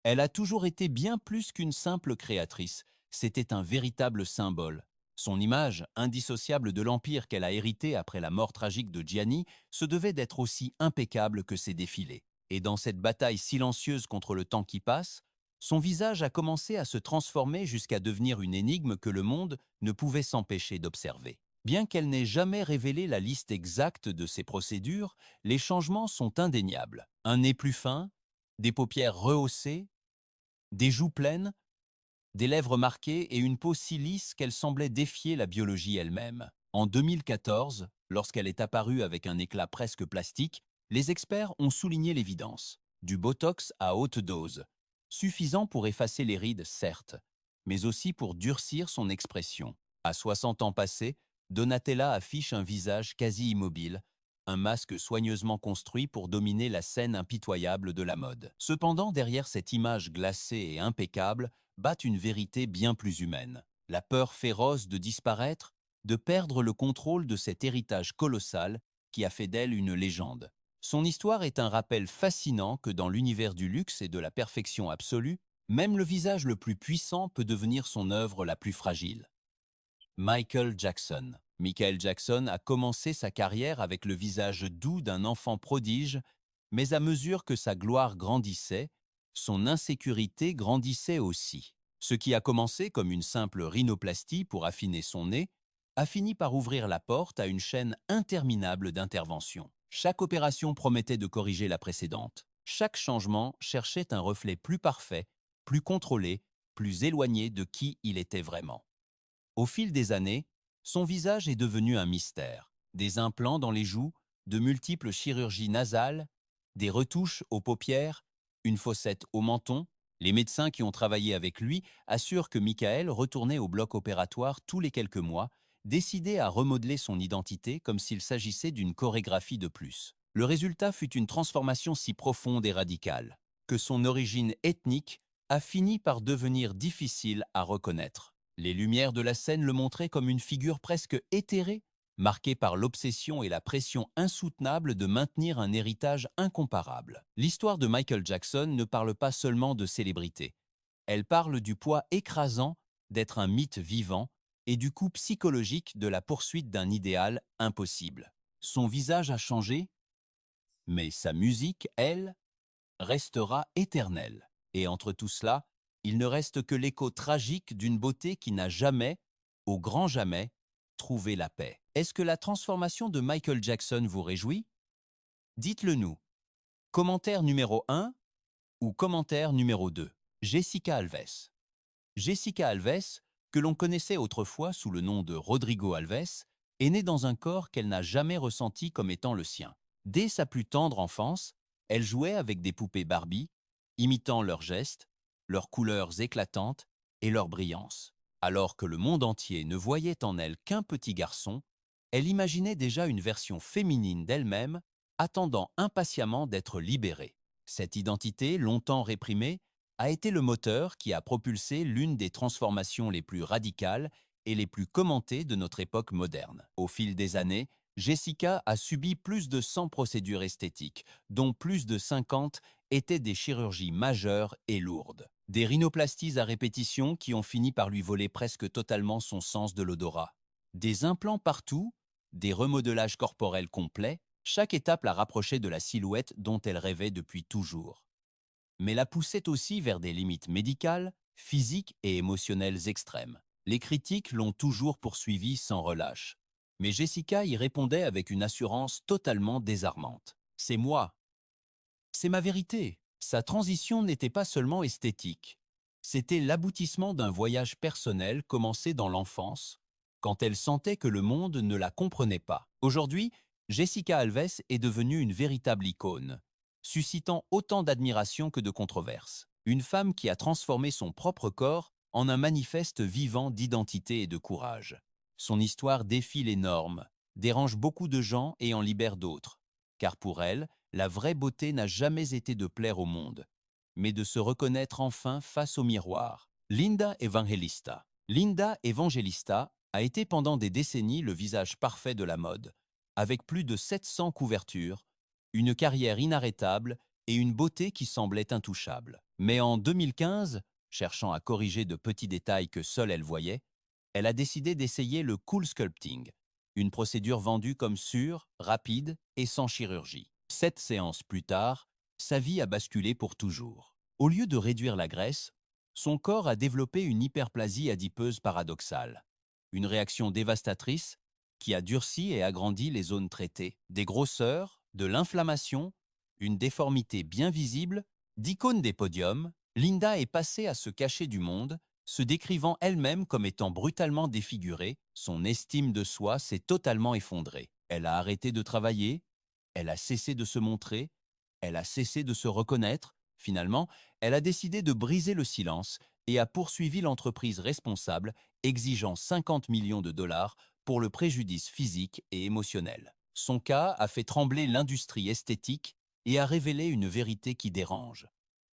Elle a toujours été bien plus qu'une simple créatrice, c'était un véritable symbole. Son image, indissociable de l'empire qu'elle a hérité après la mort tragique de Gianni, se devait d'être aussi impeccable que ses défilés. Et dans cette bataille silencieuse contre le temps qui passe, son visage a commencé à se transformer jusqu'à devenir une énigme que le monde ne pouvait s'empêcher d'observer. Bien qu'elle n'ait jamais révélé la liste exacte de ses procédures, les changements sont indéniables. Un nez plus fin, des paupières rehaussées, des joues pleines, des lèvres marquées et une peau si lisse qu'elle semblait défier la biologie elle-même. En 2014, lorsqu'elle est apparue avec un éclat presque plastique, les experts ont souligné l'évidence. Du Botox à haute dose, suffisant pour effacer les rides certes, mais aussi pour durcir son expression. À 60 ans passés, Donatella affiche un visage quasi immobile, un masque soigneusement construit pour dominer la scène impitoyable de la mode. Cependant, derrière cette image glacée et impeccable, bat une vérité bien plus humaine. La peur féroce de disparaître, de perdre le contrôle de cet héritage colossal qui a fait d'elle une légende. Son histoire est un rappel fascinant que dans l'univers du luxe et de la perfection absolue, même le visage le plus puissant peut devenir son œuvre la plus fragile. Michael Jackson. Michael Jackson a commencé sa carrière avec le visage doux d'un enfant prodige, mais à mesure que sa gloire grandissait, son insécurité grandissait aussi. Ce qui a commencé comme une simple rhinoplastie pour affiner son nez, a fini par ouvrir la porte à une chaîne interminable d'interventions. Chaque opération promettait de corriger la précédente. Chaque changement cherchait un reflet plus parfait, plus contrôlé, plus éloigné de qui il était vraiment. Au fil des années, son visage est devenu un mystère. Des implants dans les joues, de multiples chirurgies nasales, des retouches aux paupières, une fossette au menton. Les médecins qui ont travaillé avec lui assurent que Michael retournait au bloc opératoire tous les quelques mois, décidé à remodeler son identité comme s'il s'agissait d'une chorégraphie de plus. Le résultat fut une transformation si profonde et radicale que son origine ethnique a fini par devenir difficile à reconnaître. Les lumières de la scène le montraient comme une figure presque éthérée, marquée par l'obsession et la pression insoutenable de maintenir un héritage incomparable. L'histoire de Michael Jackson ne parle pas seulement de célébrité. Elle parle du poids écrasant d'être un mythe vivant et du coût psychologique de la poursuite d'un idéal impossible. Son visage a changé, mais sa musique, elle, restera éternelle. Et entre tout cela, il ne reste que l'écho tragique d'une beauté qui n'a jamais, au grand jamais, trouvé la paix. Est-ce que la transformation de Michael Jackson vous réjouit? Dites-le nous. Commentaire numéro 1 ou commentaire numéro 2. Jessica Alves. Jessica Alves, que l'on connaissait autrefois sous le nom de Rodrigo Alves, est née dans un corps qu'elle n'a jamais ressenti comme étant le sien. Dès sa plus tendre enfance, elle jouait avec des poupées Barbie, imitant leurs gestes, leurs couleurs éclatantes et leur brillance. Alors que le monde entier ne voyait en elle qu'un petit garçon, elle imaginait déjà une version féminine d'elle-même, attendant impatiemment d'être libérée. Cette identité, longtemps réprimée, a été le moteur qui a propulsé l'une des transformations les plus radicales et les plus commentées de notre époque moderne. Au fil des années, Jessica a subi plus de 100 procédures esthétiques, dont plus de 50 étaient des chirurgies majeures et lourdes. Des rhinoplasties à répétition qui ont fini par lui voler presque totalement son sens de l'odorat. Des implants partout, des remodelages corporels complets, chaque étape la rapprochait de la silhouette dont elle rêvait depuis toujours. Mais la poussait aussi vers des limites médicales, physiques et émotionnelles extrêmes. Les critiques l'ont toujours poursuivie sans relâche. Mais Jessica y répondait avec une assurance totalement désarmante. C'est moi, c'est ma vérité. Sa transition n'était pas seulement esthétique. C'était l'aboutissement d'un voyage personnel commencé dans l'enfance, quand elle sentait que le monde ne la comprenait pas. Aujourd'hui, Jessica Alves est devenue une véritable icône, suscitant autant d'admiration que de controverses. Une femme qui a transformé son propre corps en un manifeste vivant d'identité et de courage. Son histoire défie les normes, dérange beaucoup de gens et en libère d'autres. Car pour elle, la vraie beauté n'a jamais été de plaire au monde, mais de se reconnaître enfin face au miroir. Linda Evangelista. Linda Evangelista a été pendant des décennies le visage parfait de la mode, avec plus de 700 couvertures, une carrière inarrêtable et une beauté qui semblait intouchable. Mais en 2015, cherchant à corriger de petits détails que seule elle voyait, elle a décidé d'essayer le cool sculpting, une procédure vendue comme sûre, rapide et sans chirurgie. 7 séances plus tard, sa vie a basculé pour toujours. Au lieu de réduire la graisse, son corps a développé une hyperplasie adipeuse paradoxale, une réaction dévastatrice qui a durci et agrandi les zones traitées. Des grosseurs, de l'inflammation, une déformité bien visible, d'icône des podiums, Linda est passée à se cacher du monde, se décrivant elle-même comme étant brutalement défigurée, son estime de soi s'est totalement effondrée. Elle a arrêté de travailler, elle a cessé de se montrer, elle a cessé de se reconnaître. Finalement, elle a décidé de briser le silence et a poursuivi l'entreprise responsable, exigeant 50 millions de dollars pour le préjudice physique et émotionnel. Son cas a fait trembler l'industrie esthétique et a révélé une vérité qui dérange.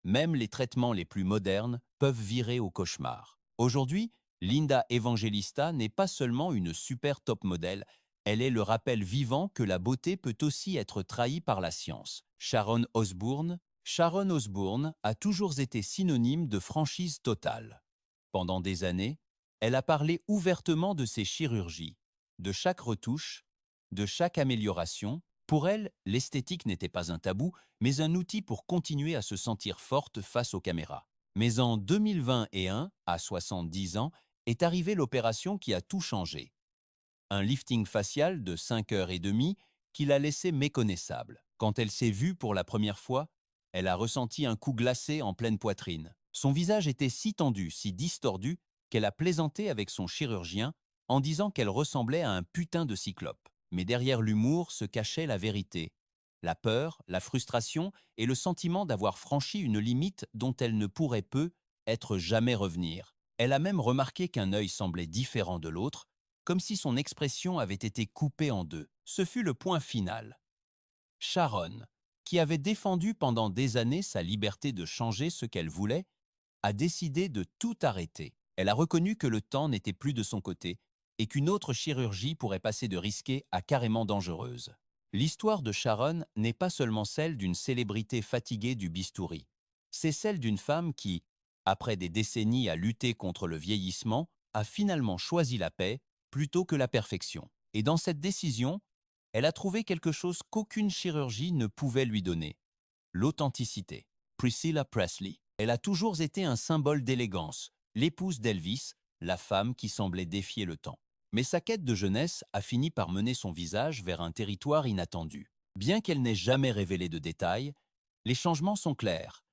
Même les traitements les plus modernes peuvent virer au cauchemar. Aujourd'hui, Linda Evangelista n'est pas seulement une super top modèle, elle est le rappel vivant que la beauté peut aussi être trahie par la science. Sharon Osbourne a toujours été synonyme de franchise totale. Pendant des années, elle a parlé ouvertement de ses chirurgies, de chaque retouche, de chaque amélioration. Pour elle, l'esthétique n'était pas un tabou, mais un outil pour continuer à se sentir forte face aux caméras. Mais en 2021, à 70 ans, est arrivée l'opération qui a tout changé. Un lifting facial de 5 heures et demie qui l'a laissée méconnaissable. Quand elle s'est vue pour la première fois, elle a ressenti un coup glacé en pleine poitrine. Son visage était si tendu, si distordu, qu'elle a plaisanté avec son chirurgien en disant qu'elle ressemblait à un putain de cyclope. Mais derrière l'humour se cachait la vérité. La peur, la frustration et le sentiment d'avoir franchi une limite dont elle ne pourrait être jamais revenir. Elle a même remarqué qu'un œil semblait différent de l'autre, comme si son expression avait été coupée en deux. Ce fut le point final. Sharon, qui avait défendu pendant des années sa liberté de changer ce qu'elle voulait, a décidé de tout arrêter. Elle a reconnu que le temps n'était plus de son côté et qu'une autre chirurgie pourrait passer de risquée à carrément dangereuse. L'histoire de Sharon n'est pas seulement celle d'une célébrité fatiguée du bistouri. C'est celle d'une femme qui, après des décennies à lutter contre le vieillissement, a finalement choisi la paix plutôt que la perfection. Et dans cette décision, elle a trouvé quelque chose qu'aucune chirurgie ne pouvait lui donner: l'authenticité. Priscilla Presley. Elle a toujours été un symbole d'élégance, l'épouse d'Elvis, la femme qui semblait défier le temps. Mais sa quête de jeunesse a fini par mener son visage vers un territoire inattendu. Bien qu'elle n'ait jamais révélé de détails, les changements sont clairs.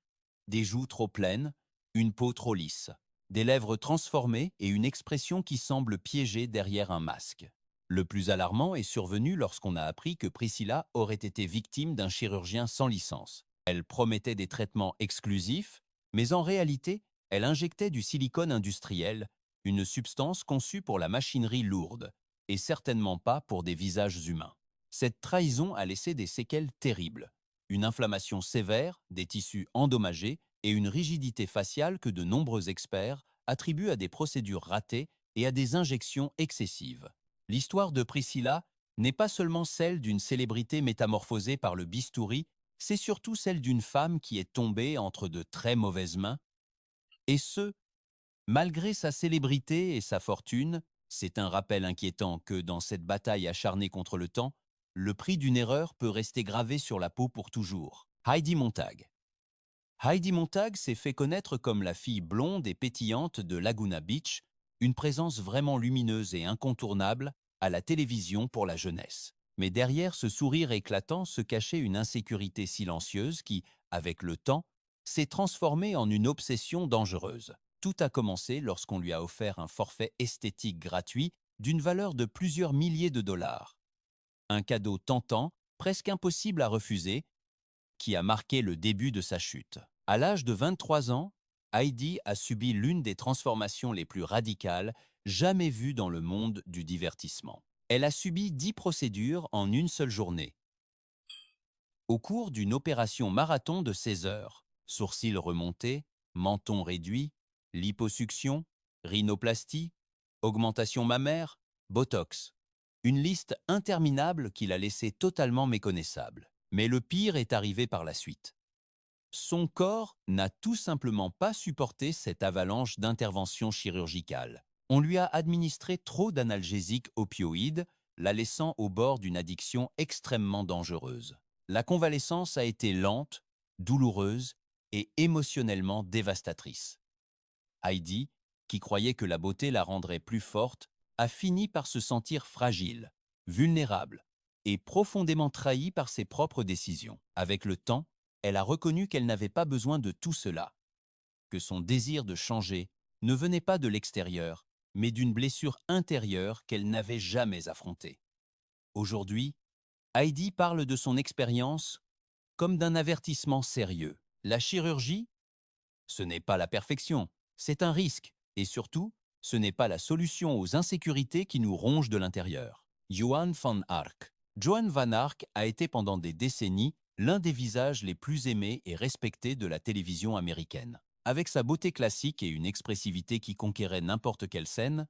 Des joues trop pleines, une peau trop lisse, des lèvres transformées et une expression qui semble piégée derrière un masque. Le plus alarmant est survenu lorsqu'on a appris que Priscilla aurait été victime d'un chirurgien sans licence. Elle promettait des traitements exclusifs, mais en réalité, elle injectait du silicone industriel, une substance conçue pour la machinerie lourde, et certainement pas pour des visages humains. Cette trahison a laissé des séquelles terribles: une inflammation sévère, des tissus endommagés et une rigidité faciale que de nombreux experts attribuent à des procédures ratées et à des injections excessives. L'histoire de Priscilla n'est pas seulement celle d'une célébrité métamorphosée par le bistouri, c'est surtout celle d'une femme qui est tombée entre de très mauvaises mains, et ce, malgré sa célébrité et sa fortune. C'est un rappel inquiétant que dans cette bataille acharnée contre le temps, le prix d'une erreur peut rester gravé sur la peau pour toujours. Heidi Montag. Heidi Montag s'est fait connaître comme la fille blonde et pétillante de Laguna Beach, une présence vraiment lumineuse et incontournable à la télévision pour la jeunesse. Mais derrière ce sourire éclatant se cachait une insécurité silencieuse qui, avec le temps, s'est transformée en une obsession dangereuse. Tout a commencé lorsqu'on lui a offert un forfait esthétique gratuit d'une valeur de plusieurs milliers de dollars. Un cadeau tentant, presque impossible à refuser, qui a marqué le début de sa chute. À l'âge de 23 ans, Heidi a subi l'une des transformations les plus radicales jamais vues dans le monde du divertissement. Elle a subi 10 procédures en une seule journée. Au cours d'une opération marathon de 16 heures, sourcils remontés, menton réduit, liposuction, rhinoplastie, augmentation mammaire, botox. Une liste interminable qui l'a laissée totalement méconnaissable. Mais le pire est arrivé par la suite. Son corps n'a tout simplement pas supporté cette avalanche d'interventions chirurgicales. On lui a administré trop d'analgésiques opioïdes, la laissant au bord d'une addiction extrêmement dangereuse. La convalescence a été lente, douloureuse et émotionnellement dévastatrice. Heidi, qui croyait que la beauté la rendrait plus forte, a fini par se sentir fragile, vulnérable et profondément trahie par ses propres décisions. Avec le temps, elle a reconnu qu'elle n'avait pas besoin de tout cela, que son désir de changer ne venait pas de l'extérieur, mais d'une blessure intérieure qu'elle n'avait jamais affrontée. Aujourd'hui, Heidi parle de son expérience comme d'un avertissement sérieux. La chirurgie, ce n'est pas la perfection, c'est un risque, et surtout, ce n'est pas la solution aux insécurités qui nous rongent de l'intérieur. Johan van Ark. Johan van Ark a été pendant des décennies l'un des visages les plus aimés et respectés de la télévision américaine. Avec sa beauté classique et une expressivité qui conquérait n'importe quelle scène,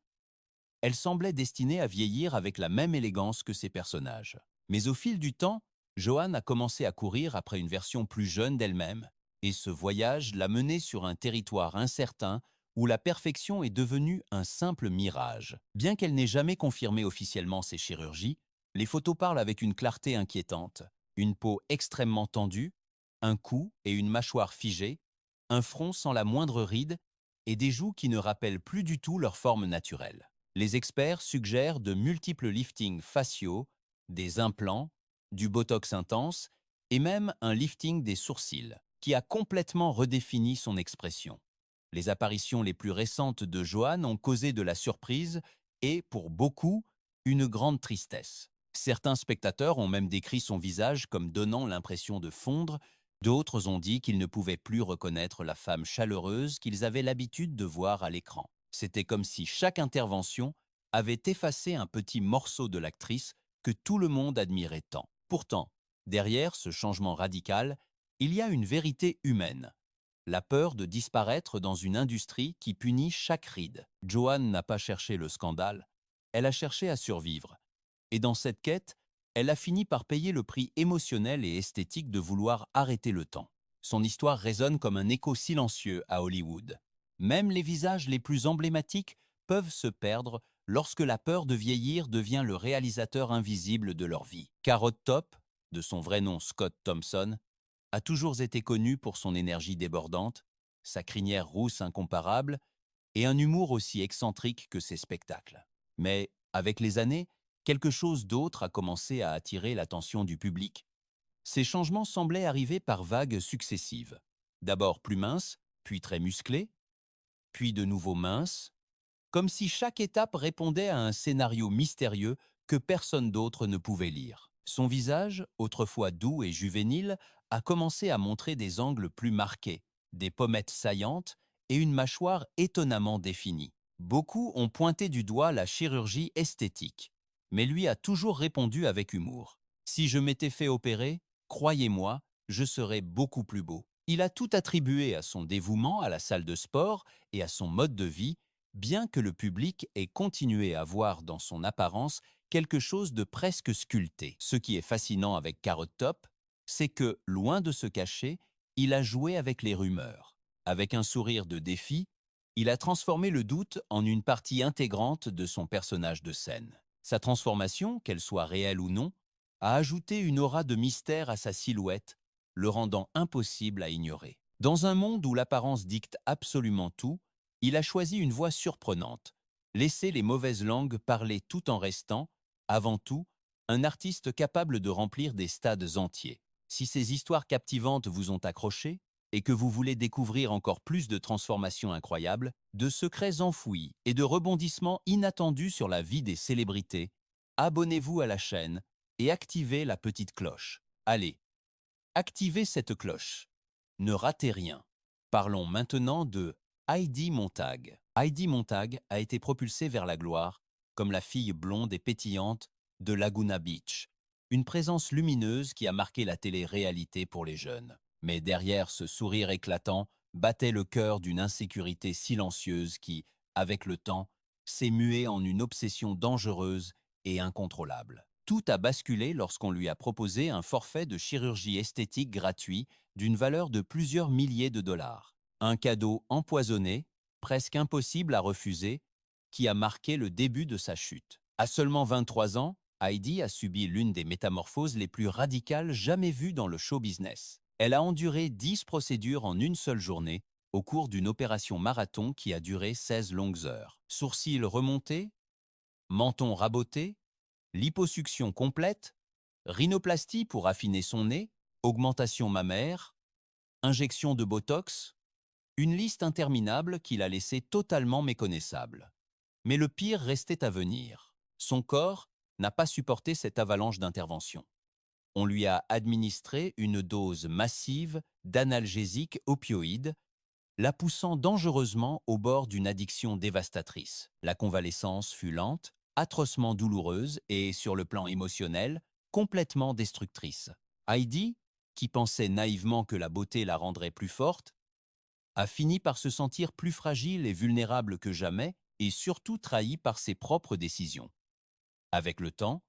elle semblait destinée à vieillir avec la même élégance que ses personnages. Mais au fil du temps, Johan a commencé à courir après une version plus jeune d'elle-même, et ce voyage l'a menée sur un territoire incertain où la perfection est devenue un simple mirage. Bien qu'elle n'ait jamais confirmé officiellement ses chirurgies, les photos parlent avec une clarté inquiétante. Une peau extrêmement tendue, un cou et une mâchoire figée, un front sans la moindre ride et des joues qui ne rappellent plus du tout leur forme naturelle. Les experts suggèrent de multiples liftings faciaux, des implants, du botox intense et même un lifting des sourcils, qui a complètement redéfini son expression. Les apparitions les plus récentes de Johan ont causé de la surprise et, pour beaucoup, une grande tristesse. Certains spectateurs ont même décrit son visage comme donnant l'impression de fondre, d'autres ont dit qu'ils ne pouvaient plus reconnaître la femme chaleureuse qu'ils avaient l'habitude de voir à l'écran. C'était comme si chaque intervention avait effacé un petit morceau de l'actrice que tout le monde admirait tant. Pourtant, derrière ce changement radical, il y a une vérité humaine. La peur de disparaître dans une industrie qui punit chaque ride. Johan n'a pas cherché le scandale, elle a cherché à survivre. Et dans cette quête, elle a fini par payer le prix émotionnel et esthétique de vouloir arrêter le temps. Son histoire résonne comme un écho silencieux à Hollywood. Même les visages les plus emblématiques peuvent se perdre lorsque la peur de vieillir devient le réalisateur invisible de leur vie. Carrot Top, de son vrai nom Scott Thompson, a toujours été connu pour son énergie débordante, sa crinière rousse incomparable et un humour aussi excentrique que ses spectacles. Mais, avec les années, quelque chose d'autre a commencé à attirer l'attention du public. Ces changements semblaient arriver par vagues successives. D'abord plus minces, puis très musclés, puis de nouveau minces, comme si chaque étape répondait à un scénario mystérieux que personne d'autre ne pouvait lire. Son visage, autrefois doux et juvénile, a commencé à montrer des angles plus marqués, des pommettes saillantes et une mâchoire étonnamment définie. Beaucoup ont pointé du doigt la chirurgie esthétique, mais lui a toujours répondu avec humour. Si je m'étais fait opérer, croyez-moi, je serais beaucoup plus beau. Il a tout attribué à son dévouement à la salle de sport et à son mode de vie, bien que le public ait continué à voir dans son apparence quelque chose de presque sculpté. Ce qui est fascinant avec Carrot Top, c'est que, loin de se cacher, il a joué avec les rumeurs. Avec un sourire de défi, il a transformé le doute en une partie intégrante de son personnage de scène. Sa transformation, qu'elle soit réelle ou non, a ajouté une aura de mystère à sa silhouette, le rendant impossible à ignorer. Dans un monde où l'apparence dicte absolument tout, il a choisi une voie surprenante, laisser les mauvaises langues parler tout en restant, avant tout, un artiste capable de remplir des stades entiers. Si ces histoires captivantes vous ont accroché, et que vous voulez découvrir encore plus de transformations incroyables, de secrets enfouis et de rebondissements inattendus sur la vie des célébrités, abonnez-vous à la chaîne et activez la petite cloche. Allez, activez cette cloche. Ne ratez rien. Parlons maintenant de Heidi Montag. Heidi Montag a été propulsée vers la gloire comme la fille blonde et pétillante de Laguna Beach, une présence lumineuse qui a marqué la télé-réalité pour les jeunes. Mais derrière ce sourire éclatant battait le cœur d'une insécurité silencieuse qui, avec le temps, s'est muée en une obsession dangereuse et incontrôlable. Tout a basculé lorsqu'on lui a proposé un forfait de chirurgie esthétique gratuit d'une valeur de plusieurs milliers de dollars. Un cadeau empoisonné, presque impossible à refuser, qui a marqué le début de sa chute. À seulement 23 ans, Heidi a subi l'une des métamorphoses les plus radicales jamais vues dans le show business. Elle a enduré 10 procédures en une seule journée, au cours d'une opération marathon qui a duré 16 longues heures. Sourcils remontés, menton raboté, liposuction complète, rhinoplastie pour affiner son nez, augmentation mammaire, injection de Botox, une liste interminable qui l'a laissé totalement méconnaissable. Mais le pire restait à venir. Son corps n'a pas supporté cette avalanche d'interventions. On lui a administré une dose massive d'analgésiques opioïdes, la poussant dangereusement au bord d'une addiction dévastatrice. La convalescence fut lente, atrocement douloureuse et, sur le plan émotionnel, complètement destructrice. Heidi, qui pensait naïvement que la beauté la rendrait plus forte, a fini par se sentir plus fragile et vulnérable que jamais et surtout trahie par ses propres décisions. Avec le temps,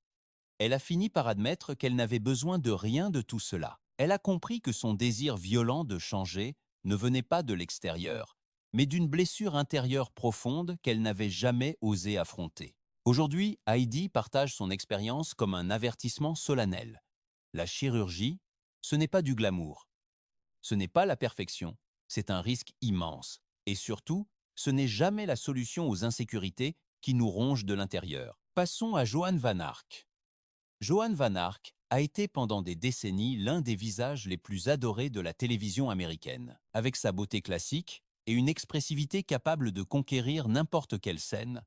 elle a fini par admettre qu'elle n'avait besoin de rien de tout cela. Elle a compris que son désir violent de changer ne venait pas de l'extérieur, mais d'une blessure intérieure profonde qu'elle n'avait jamais osé affronter. Aujourd'hui, Heidi partage son expérience comme un avertissement solennel. La chirurgie, ce n'est pas du glamour. Ce n'est pas la perfection, c'est un risque immense. Et surtout, ce n'est jamais la solution aux insécurités qui nous rongent de l'intérieur. Passons à Joan Van Ark. Joan Van Ark a été pendant des décennies l'un des visages les plus adorés de la télévision américaine. Avec sa beauté classique et une expressivité capable de conquérir n'importe quelle scène,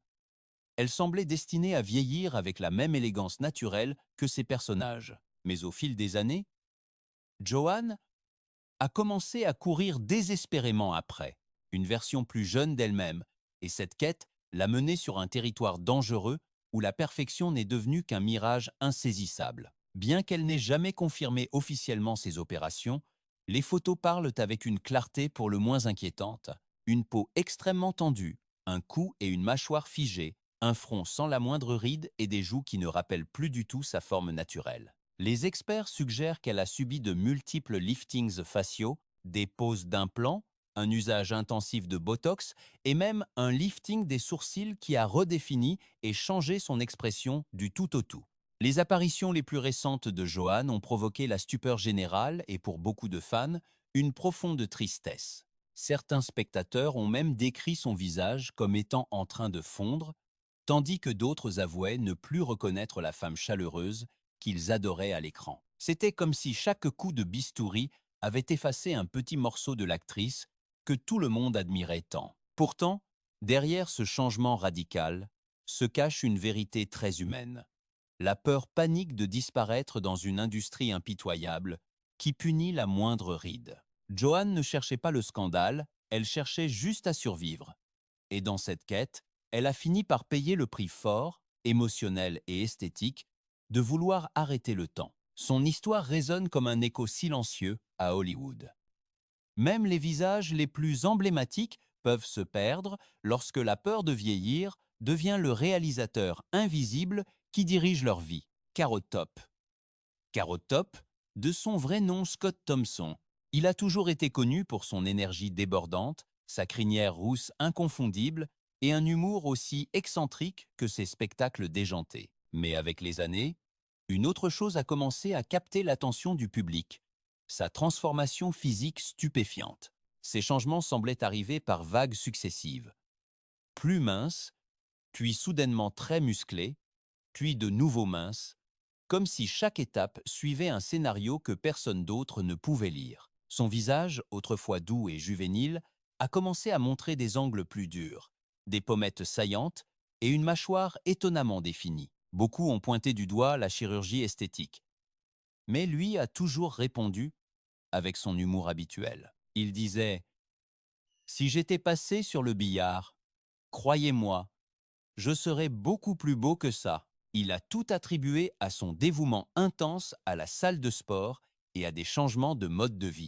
elle semblait destinée à vieillir avec la même élégance naturelle que ses personnages. Mais au fil des années, Joan a commencé à courir désespérément après, une version plus jeune d'elle-même, et cette quête l'a menée sur un territoire dangereux où la perfection n'est devenue qu'un mirage insaisissable. Bien qu'elle n'ait jamais confirmé officiellement ses opérations, les photos parlent avec une clarté pour le moins inquiétante. Une peau extrêmement tendue, un cou et une mâchoire figés, un front sans la moindre ride et des joues qui ne rappellent plus du tout sa forme naturelle. Les experts suggèrent qu'elle a subi de multiples liftings faciaux, des poses d'implants, un usage intensif de Botox et même un lifting des sourcils qui a redéfini et changé son expression du tout au tout. Les apparitions les plus récentes de Joan ont provoqué la stupeur générale et pour beaucoup de fans, une profonde tristesse. Certains spectateurs ont même décrit son visage comme étant en train de fondre, tandis que d'autres avouaient ne plus reconnaître la femme chaleureuse qu'ils adoraient à l'écran. C'était comme si chaque coup de bistouri avait effacé un petit morceau de l'actrice que tout le monde admirait tant. Pourtant, derrière ce changement radical, se cache une vérité très humaine. La peur panique de disparaître dans une industrie impitoyable qui punit la moindre ride. Joan ne cherchait pas le scandale, elle cherchait juste à survivre. Et dans cette quête, elle a fini par payer le prix fort, émotionnel et esthétique, de vouloir arrêter le temps. Son histoire résonne comme un écho silencieux à Hollywood. Même les visages les plus emblématiques peuvent se perdre lorsque la peur de vieillir devient le réalisateur invisible qui dirigent leur vie. Carrot Top. Carrot Top, de son vrai nom Scott Thompson, il a toujours été connu pour son énergie débordante, sa crinière rousse inconfondible et un humour aussi excentrique que ses spectacles déjantés. Mais avec les années, une autre chose a commencé à capter l'attention du public, sa transformation physique stupéfiante. Ces changements semblaient arriver par vagues successives. Plus mince, puis soudainement très musclé, puis de nouveau mince, comme si chaque étape suivait un scénario que personne d'autre ne pouvait lire. Son visage, autrefois doux et juvénile, a commencé à montrer des angles plus durs, des pommettes saillantes et une mâchoire étonnamment définie. Beaucoup ont pointé du doigt la chirurgie esthétique, mais lui a toujours répondu avec son humour habituel. Il disait « Si j'étais passé sur le billard, croyez-moi, je serais beaucoup plus beau que ça. » Il a tout attribué à son dévouement intense à la salle de sport et à des changements de mode de vie.